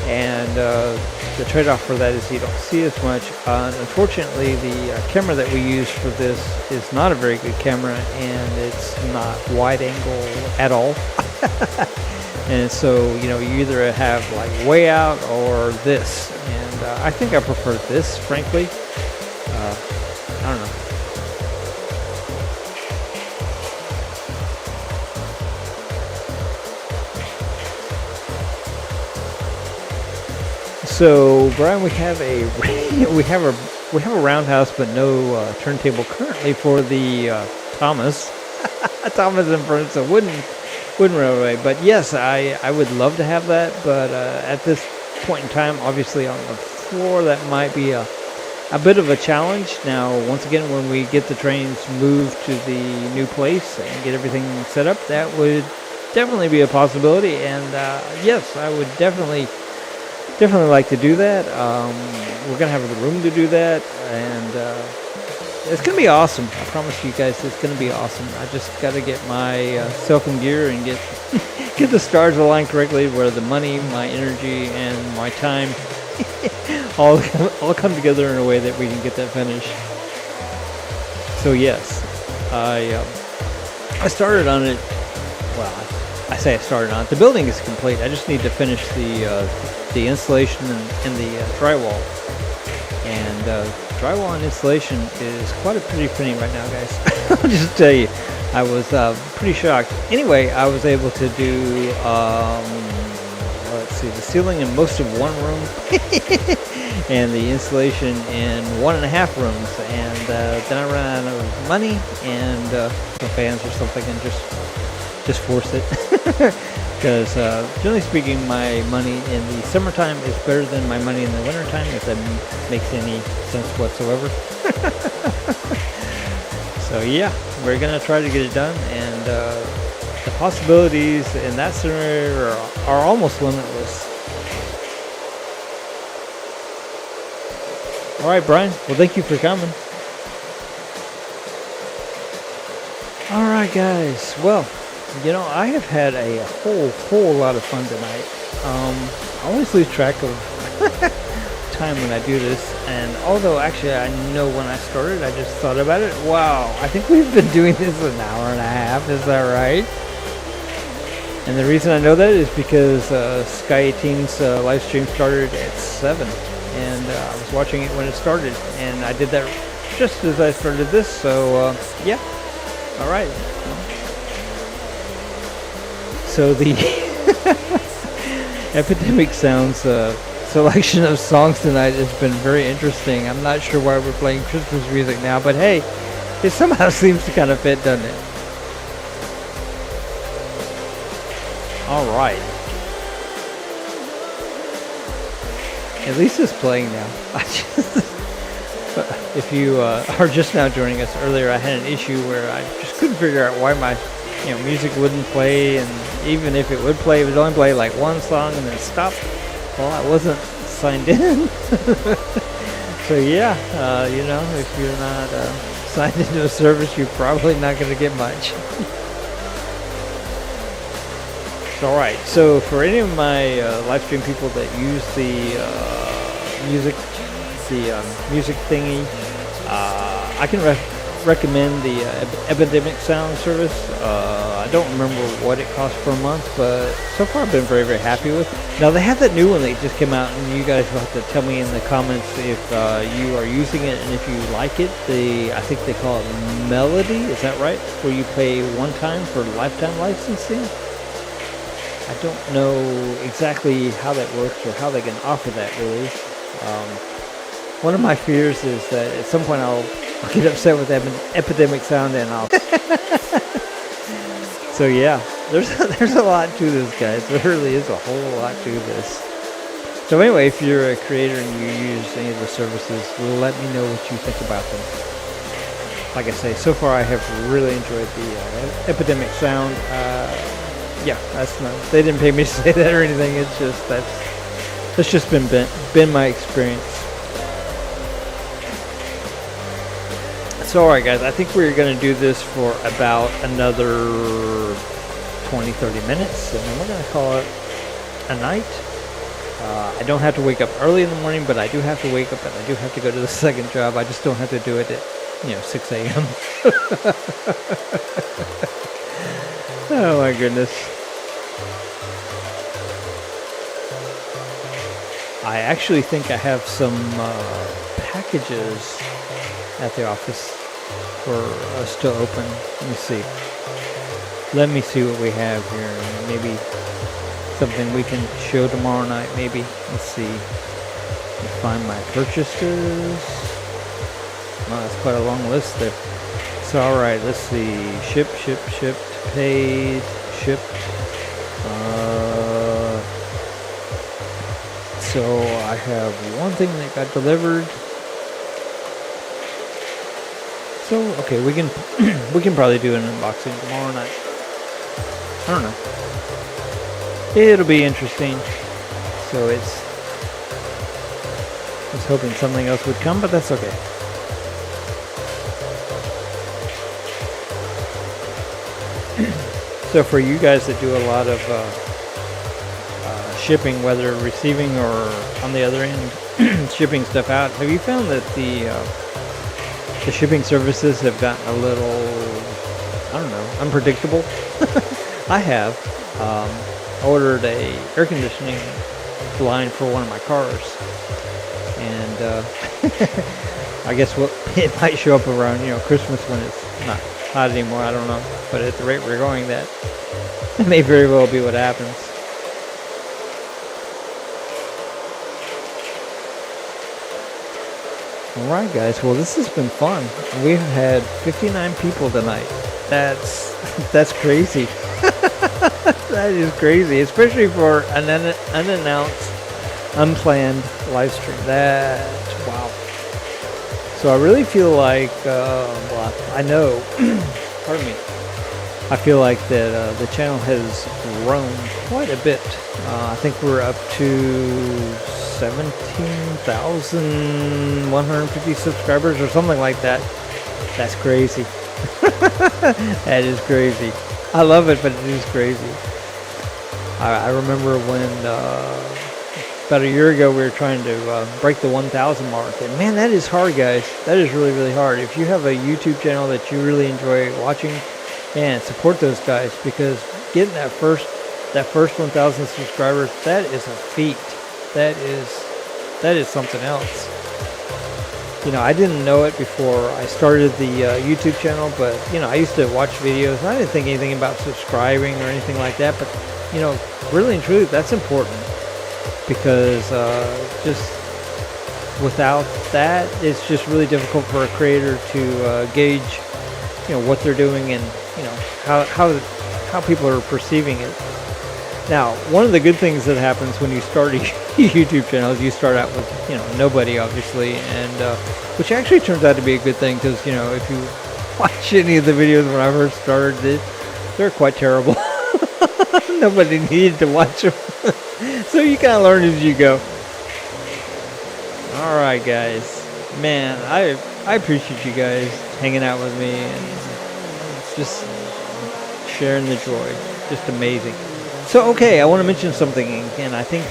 And the trade-off for that is you don't see as much. Unfortunately, the camera that we use for this is not a very good camera, and it's not wide angle at all. And so, you either have like way out or this. And I think I prefer this, frankly. I don't know. So, Brian, we have a roundhouse, but no turntable currently for the Thomas. Thomas and Furnace, a wooden railway. But yes, I would love to have that, but at this point in time, obviously on the floor, that might be a bit of a challenge. Now, once again, when we get the trains moved to the new place and get everything set up, that would definitely be a possibility. And yes, I would definitely like to do that. We're gonna have the room to do that, and it's gonna be awesome. I promise you guys, it's gonna be awesome. I just gotta get myself in gear and get the stars aligned correctly, where the money, my energy, and my time all come together in a way that we can get that finished. So yes, I started on it. Well, I say I started on it. The building is complete. I just need to finish the installation and the drywall. And drywall and installation is quite a pretty penny right now, guys. I'll just tell you, I was pretty shocked. Anyway, I was able to do, let's see, the ceiling in most of one room and the installation in 1.5 rooms. And then I ran out of money and some fans or something, and just forced it. Because generally speaking, my money in the summertime is better than my money in the wintertime, if that makes any sense whatsoever. So yeah, we're gonna try to get it done, and the possibilities in that scenario are almost limitless. All right, Brian. Well, thank you for coming. All right, guys. Well, you know, I have had a whole lot of fun tonight. I always lose track of time when I do this, and although actually I know when I started, I just thought about it. Wow, I think we've been doing this an hour and a half. Is that right? And the reason I know that is because Sky 18's live stream started at 7, and I was watching it when it started, and I did that just as I started this. So yeah, all right. So the Epidemic Sounds selection of songs tonight has been very interesting. I'm not sure why we're playing Christmas music now, but hey, it somehow seems to kind of fit, doesn't it? All right. At least it's playing now. If you are just now joining us, earlier I had an issue where I just couldn't figure out why my music wouldn't play, and even if it would play, it would only play like one song and then stop. Well, I wasn't signed in. So yeah, if you're not signed into a service, you're probably not going to get much. Alright, so for any of my live stream people that use the music thingy, I can recommend the Epidemic Sound service. I don't remember what it costs per month, but so far I've been very, very happy with it. Now they have that new one that just came out, and you guys will have to tell me in the comments if you are using it and if you like it. I think they call it Melody, is that right? Where you pay one time for lifetime licensing? I don't know exactly how that works or how they can offer that, really. One of my fears is that at some point I'll get upset with Epidemic Sound and I'll... So yeah, there's a lot to this, guys. There really is a whole lot to this. So anyway, if you're a creator and you use any of the services, let me know what you think about them. Like I say, so far I have really enjoyed the Epidemic Sound. Yeah, they didn't pay me to say that or anything. It's just that's just been my experience. So alright guys, I think we're going to do this for about another 20-30 minutes, and then we're going to call it a night. I don't have to wake up early in the morning, but I do have to wake up, and I do have to go to the second job. I just don't have to do it at 6 a.m. Oh my goodness. I actually think I have some packages at the office for us to open. Let me see what we have here. Maybe something we can show tomorrow night, maybe. Let's see. Let me find my purchases. Wow, that's quite a long list there. So alright, let's see. Shipped, paid, shipped. So I have one thing that got delivered. So okay, we can probably do an unboxing tomorrow night. I don't know. It'll be interesting. So I was hoping something else would come, but that's okay. So for you guys that do a lot of shipping, whether receiving or on the other end shipping stuff out, have you found that the shipping services have gotten a little, I don't know, unpredictable? I have ordered a air conditioning line for one of my cars, and I guess it might show up around Christmas when it's not hot anymore. I don't know, but at the rate we're going, that may very well be what happens. Alright guys, well this has been fun. We've had 59 people tonight. That's crazy. That is crazy, especially for an unannounced, unplanned live stream. Wow. So I really feel like, well, I know, pardon me, I feel like that the channel has grown quite a bit. I think we're up to 17,150 subscribers or something like that. That's crazy. That is crazy. I love it, but it is crazy. I remember when about a year ago we were trying to break the 1,000 mark, and man, that is hard, guys. That is really, really hard. If you have a YouTube channel that you really enjoy watching, man, support those guys, because getting that first 1,000 subscribers, that is a feat. That is something else. I didn't know it before I started the YouTube channel, but I used to watch videos and I didn't think anything about subscribing or anything like that. But really and truly, that's important, because just without that, it's just really difficult for a creator to gauge what they're doing and how people are perceiving it. Now, one of the good things that happens when you start a YouTube channel is you start out with nobody, obviously, and which actually turns out to be a good thing, because if you watch any of the videos when I first started, they're quite terrible. Nobody needed to watch them. So you kind of learn as you go. All right, guys, man, I appreciate you guys hanging out with me and just sharing the joy. Just amazing. So, okay, I want to mention something, and I think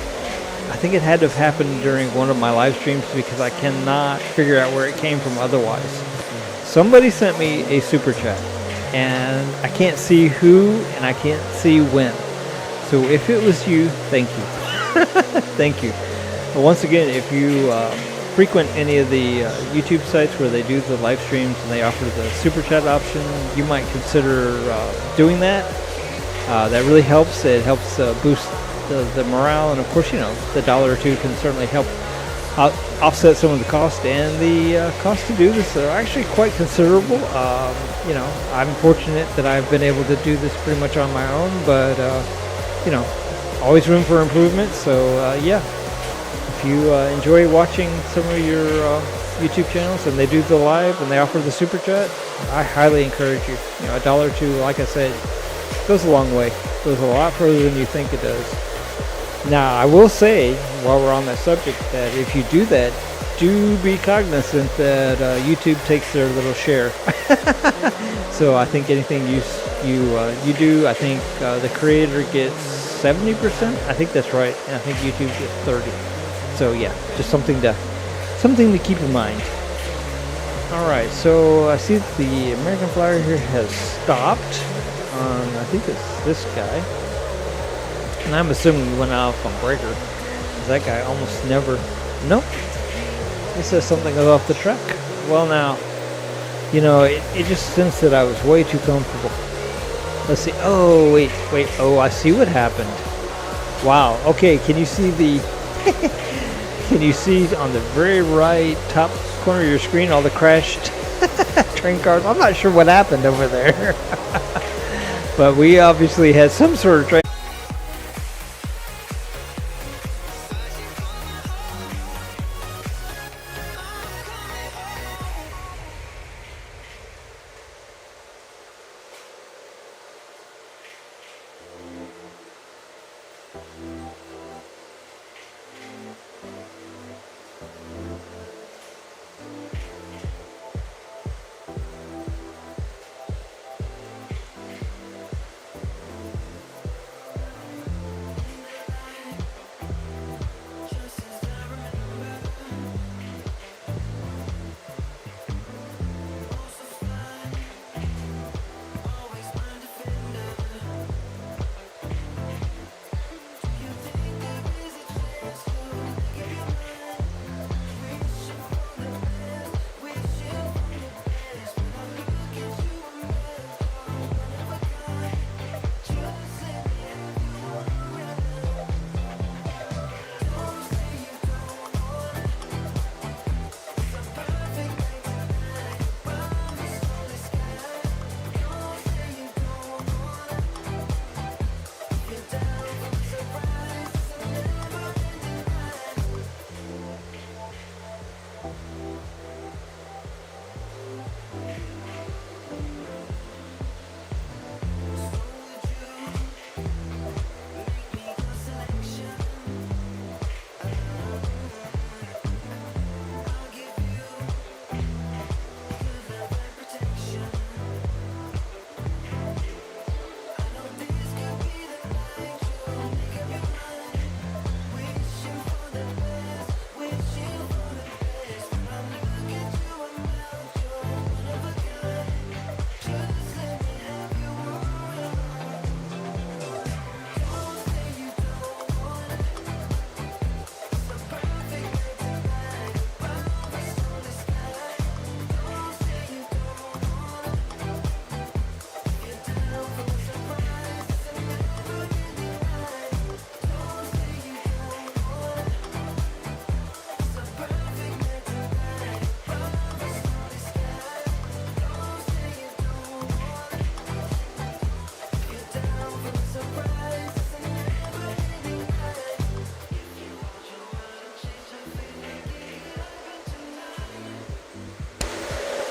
it had to have happened during one of my live streams, because I cannot figure out where it came from otherwise. Somebody sent me a super chat, and I can't see who, and I can't see when. So if it was you, thank you. Thank you. But once again, if you frequent any of the YouTube sites where they do the live streams and they offer the super chat option, you might consider doing that. That really helps. It helps boost the morale, and of course, the $1 or $2 can certainly help offset some of the cost, and the cost to do this are actually quite considerable. I'm fortunate that I've been able to do this pretty much on my own, but always room for improvement. So yeah, if you enjoy watching some of your YouTube channels and they do the live and they offer the super chat, I highly encourage you. $1 or $2, like I said, goes a long way. Goes a lot further than you think it does. Now, I will say, while we're on that subject, that if you do that, do be cognizant that YouTube takes their little share. So I think anything you do, I think the creator gets 70%. I think that's right, and I think YouTube gets 30. So yeah, just something to keep in mind. All right, so I see that the American flyer here has stopped on, I think it's this guy, and I'm assuming he went off on breaker, because that guy almost never. Nope. It says something is off the track. Well, now, it just sensed that I was way too comfortable. Let's see. Oh, wait. Oh, I see what happened. Wow. Okay, can you see can you see on the very right top corner of your screen all the crashed train cars? I'm not sure what happened over there. But we obviously had some sort of train.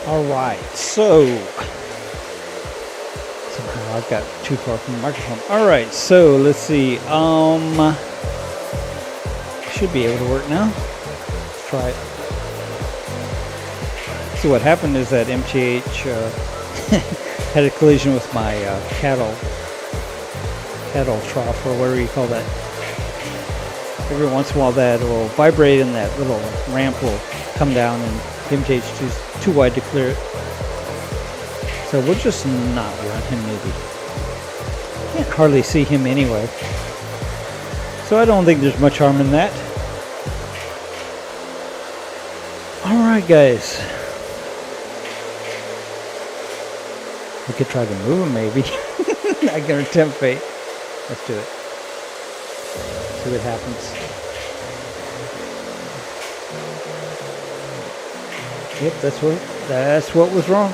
All right, so somehow I got too far from the microphone. All right, so let's see. Should be able to work now. Let's try it. So what happened is that MTH had a collision with my cattle trough, or whatever you call that. Every once in a while that will vibrate and that little ramp will come down, and MTH is too wide to clear it. So we'll just not run him maybe. Can't hardly see him anyway. So I don't think there's much harm in that. Alright guys. We could try to move him maybe. I can attempt fate. Let's do it. See what happens. Yep, that's what was wrong.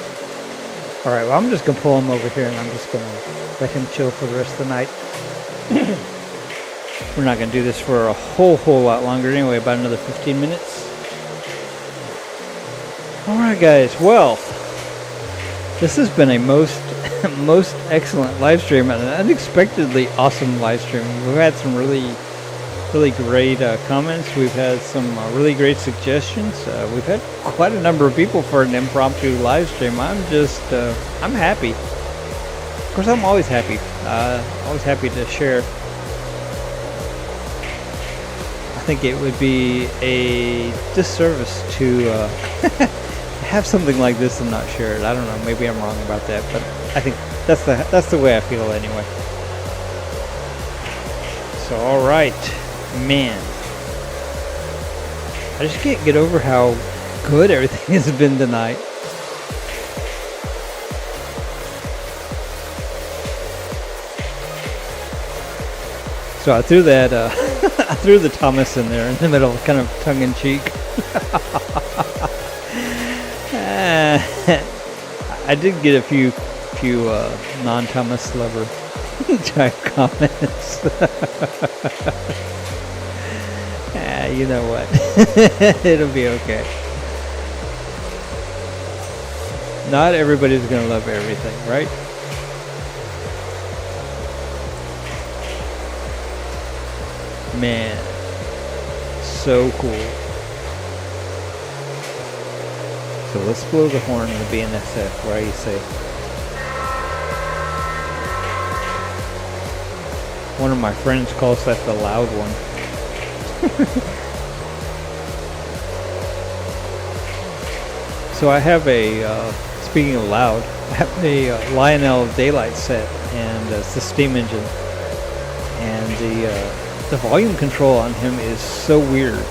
Alright, well I'm just gonna pull him over here and I'm just gonna let him chill for the rest of the night. We're not gonna do this for a whole lot longer anyway, about another 15 minutes. Alright guys, well, this has been a most excellent live stream and an unexpectedly awesome live stream. We've had some really great comments. We've had some really great suggestions. We've had quite a number of people for an impromptu live stream. I'm happy. Of course, I'm always happy. Always happy to share. I think it would be a disservice to have something like this and not share it. I don't know. Maybe I'm wrong about that, but I think that's the way I feel anyway. So, all right. Man, I just can't get over how good everything has been tonight. So I threw that, I threw the Thomas in there in the middle, kind of tongue-in-cheek. I did get a few non-Thomas lover type comments. You know what? It'll be okay. Not everybody's gonna love everything, right? Man, so cool. So let's blow the horn in the BNSF. What do you say? One of my friends calls that the loud one. So I have speaking of loud, I have a Lionel Daylight set, and it's the steam engine, and the volume control on him is so weird.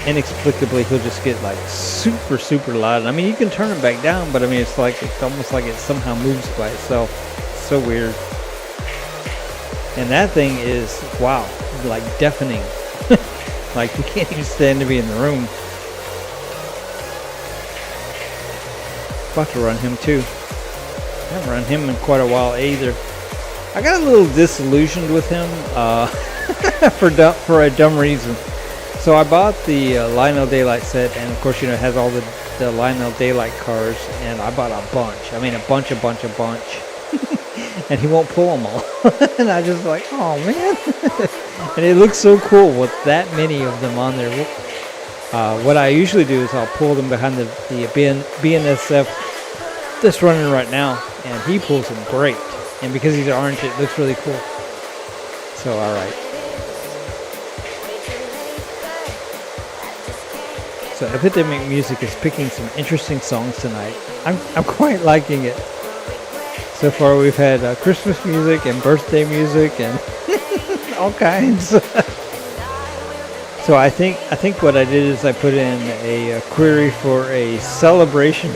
Inexplicably, he'll just get like super loud. I mean, you can turn it back down, but I mean, it's almost like it somehow moves by itself. It's so weird. And that thing is, wow, like deafening. Like you can't even stand to be in the room. About to run him too. I haven't run him in quite a while either. I got a little disillusioned with him for a dumb reason. So I bought the Lionel Daylight set, and of course, you know, it has all the Lionel Daylight cars, and I bought a bunch. I mean, a bunch. And he won't pull them all. And I just like, oh man. And it looks so cool with that many of them on there. What I usually do is I'll pull them behind the BNSF that's running right now, and he pulls them great. And because he's orange, it looks really cool. So, all right. So Epidemic Music is picking some interesting songs tonight. I'm quite liking it. So far we've had Christmas music and birthday music and all kinds. So I think what I did is I put in a query for a celebration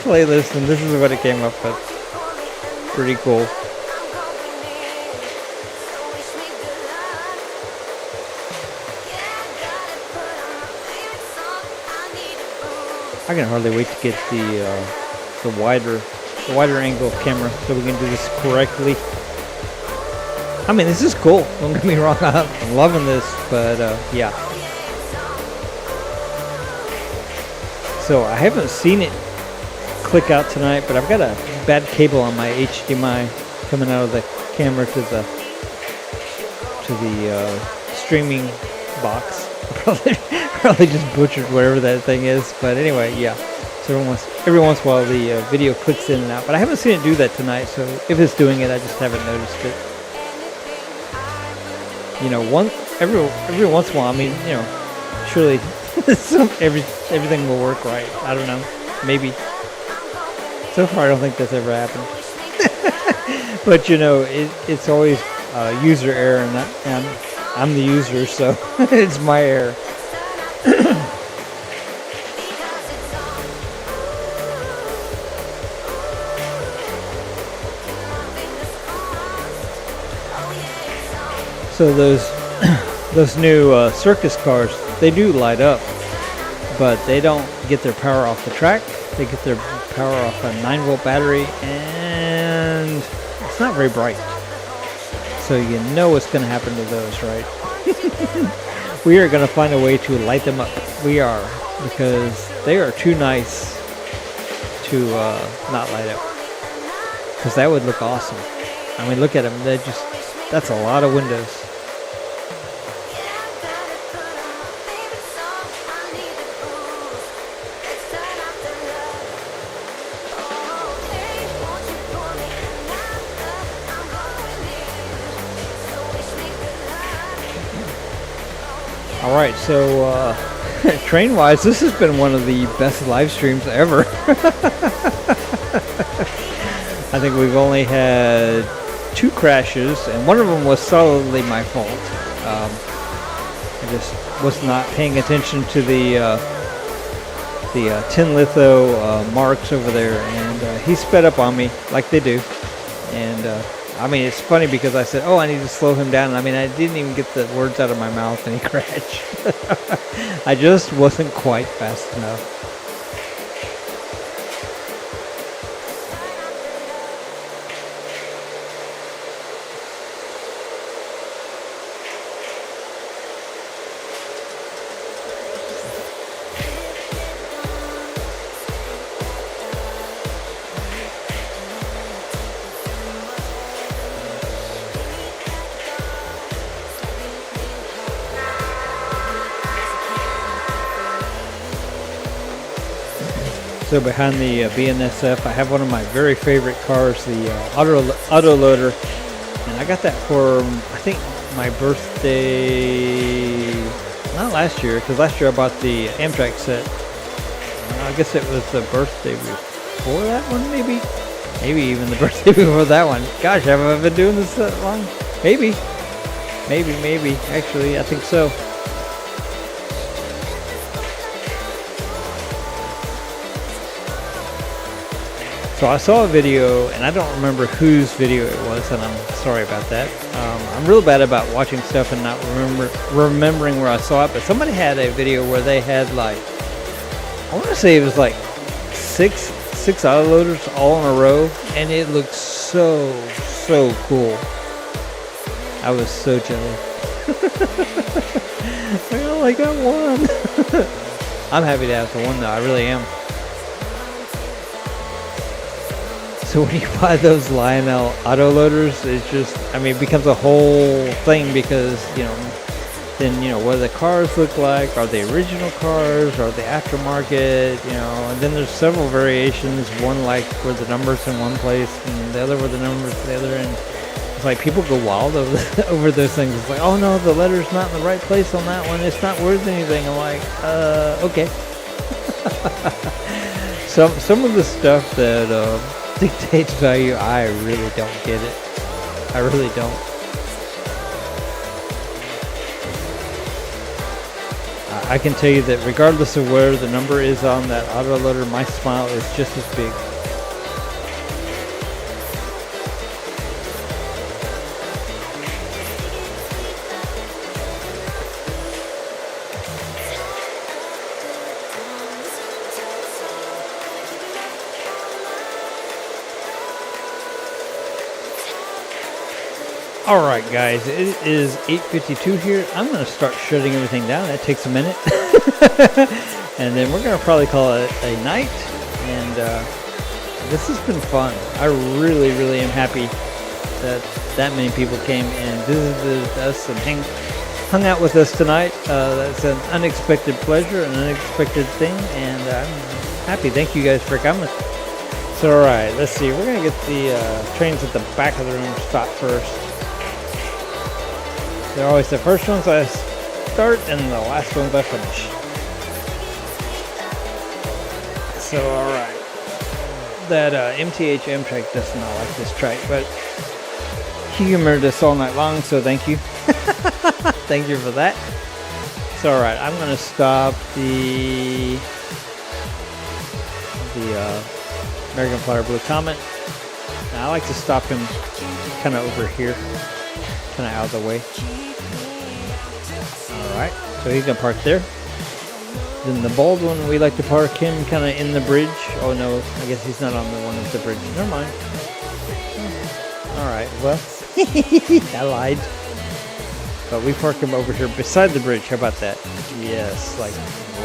playlist, and this is what it came up with. Pretty cool. I can hardly wait to get the wider angle camera so we can do this correctly. I mean, this is cool. Don't get me wrong. I'm loving this, but yeah. So I haven't seen it click out tonight, but I've got a bad cable on my HDMI coming out of the camera to the streaming box. Probably just butchered whatever that thing is, but anyway, yeah. So every once in a while the video clicks in and out, but I haven't seen it do that tonight. So if it's doing it, I just haven't noticed it. You know, every once in a while. I mean, you know, surely everything will work right. I don't know, maybe. So far, I don't think that's ever happened. But you know, it's always user error, and I'm the user, so it's my error. So those new circus cars, they do light up, but they don't get their power off the track. They get their power off a 9-volt battery, and it's not very bright. So you know what's going to happen to those, right? We are going to find a way to light them up. We are, because they are too nice to not light up. Because that would look awesome. I mean, look at them. That's a lot of windows. Alright, so train-wise, this has been one of the best live streams ever. I think we've only had 2 crashes, and one of them was solidly my fault. I just was not paying attention to the tin litho marks over there, and he sped up on me like they do. And I mean, it's funny because I said, oh, I need to slow him down. I mean, I didn't even get the words out of my mouth and he crashed. I just wasn't quite fast enough. So behind the BNSF, I have one of my very favorite cars, the auto loader, and I got that for, I think, my birthday, not last year, because last year I bought the Amtrak set. I guess it was the birthday before that one, maybe even the birthday before that one. Gosh, have I been doing this that long? Maybe, actually, I think so. So I saw a video, and I don't remember whose video it was, and I'm sorry about that. I'm real bad about watching stuff and not remembering where I saw it, but somebody had a video where they had, like, I want to say it was like six autoloaders all in a row, and it looked so cool. I was so jealous. I only got one. I'm happy to have the one, though. I really am. So when you buy those Lionel autoloaders, it's just, I mean, it becomes a whole thing because, you know, then, you know, what do the cars look like? Are they original cars? Are they aftermarket? You know, and then there's several variations. One like where the number's in one place and the other where the number's the other. And it's like people go wild over those things. It's like, oh no, the letter's not in the right place on that one. It's not worth anything. I'm like, okay. Some of the stuff that dictates value, I really don't get it. I really don't. I can tell you that regardless of where the number is on that autoloader, my smile is just as big. Alright guys, it is 8:52 here. I'm going to start shutting everything down. That takes a minute. And then we're going to probably call it a night. And this has been fun. I really, really am happy that many people came and visited us and hung out with us tonight. That's an unexpected pleasure, an unexpected thing, and I'm happy. Thank you guys for coming. So, all right, let's see. We're gonna get the trains at the back of the room stopped first. They're always the first ones I start and the last ones I finish. So, all right. That MTH Amtrak does not like this track, but he humored us all night long, so thank you. Thank you for that. So, all right, I'm going to stop the American Flyer Blue Comet. Now, I like to stop him kind of over here, kind of out of the way. All right, so he's going to park there. Then the bald one, we like to park him kind of in the bridge. Oh no, I guess he's not on the one with the bridge. Never mind. Alright, well, I lied. But we park him over here beside the bridge. How about that? Yes, like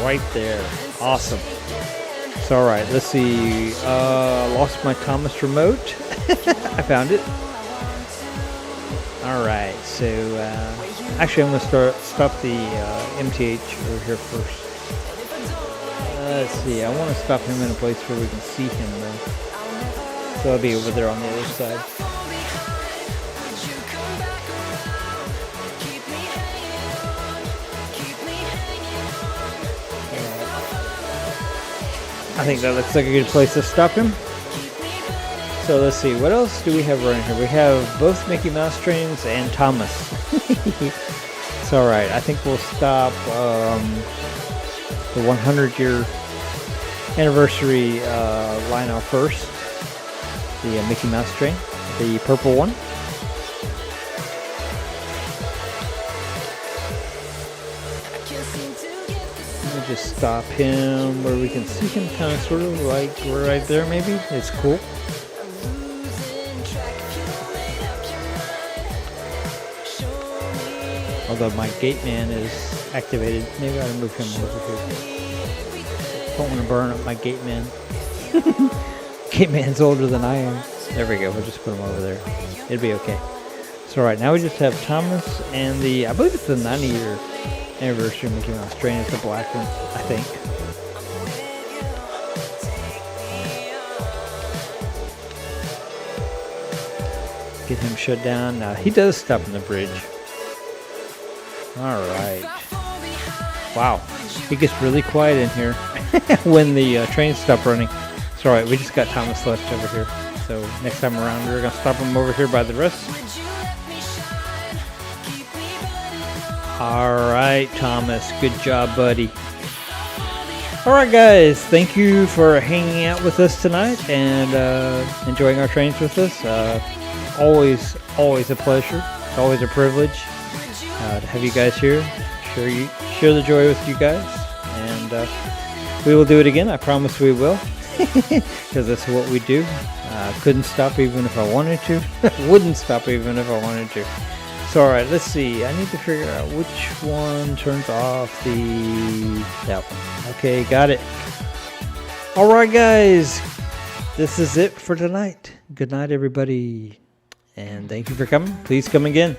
right there. Awesome. So alright, let's see. Lost my Thomas remote. I found it. Alright, so actually I'm going to stop the MTH over here first. Let's see, I want to stop him in a place where we can see him though. So I'll be over there on the other side. I think that looks like a good place to stop him. So let's see, what else do we have running here? We have both Mickey Mouse trains and Thomas. It's alright, I think we'll stop the 100-year anniversary line out first. The Mickey Mouse train, the purple one. Let me just stop him where we can see him, kind of sort of like we're right there maybe. It's cool. Although my gate man is activated, maybe I ought to move him over here. Don't want to burn up my gate man. Gate man's older than I am. There we go. We'll just put him over there. It'll be okay. So right now we just have Thomas and the, I believe it's the 90-year anniversary of Mickey Mouse train. It's the black one, I think. Get him shut down. He does stop in the bridge. All right. Wow. It gets really quiet in here when the trains stop running. It's alright, we just got Thomas left over here. So next time around we're going to stop him over here by the rest. Alright, Thomas. Good job, buddy. Alright guys, thank you for hanging out with us tonight and enjoying our trains with us. Always a pleasure. It's always a privilege to have you guys here. Share the joy with you guys, and we will do it again. I promise we will, because that's what we do. Couldn't stop even if I wanted to. Wouldn't stop even if I wanted to. So all right, let's see. I need to figure out which one turns off that one. Okay, got it. All right, guys, this is it for tonight. Good night, everybody, and thank you for coming. Please come again.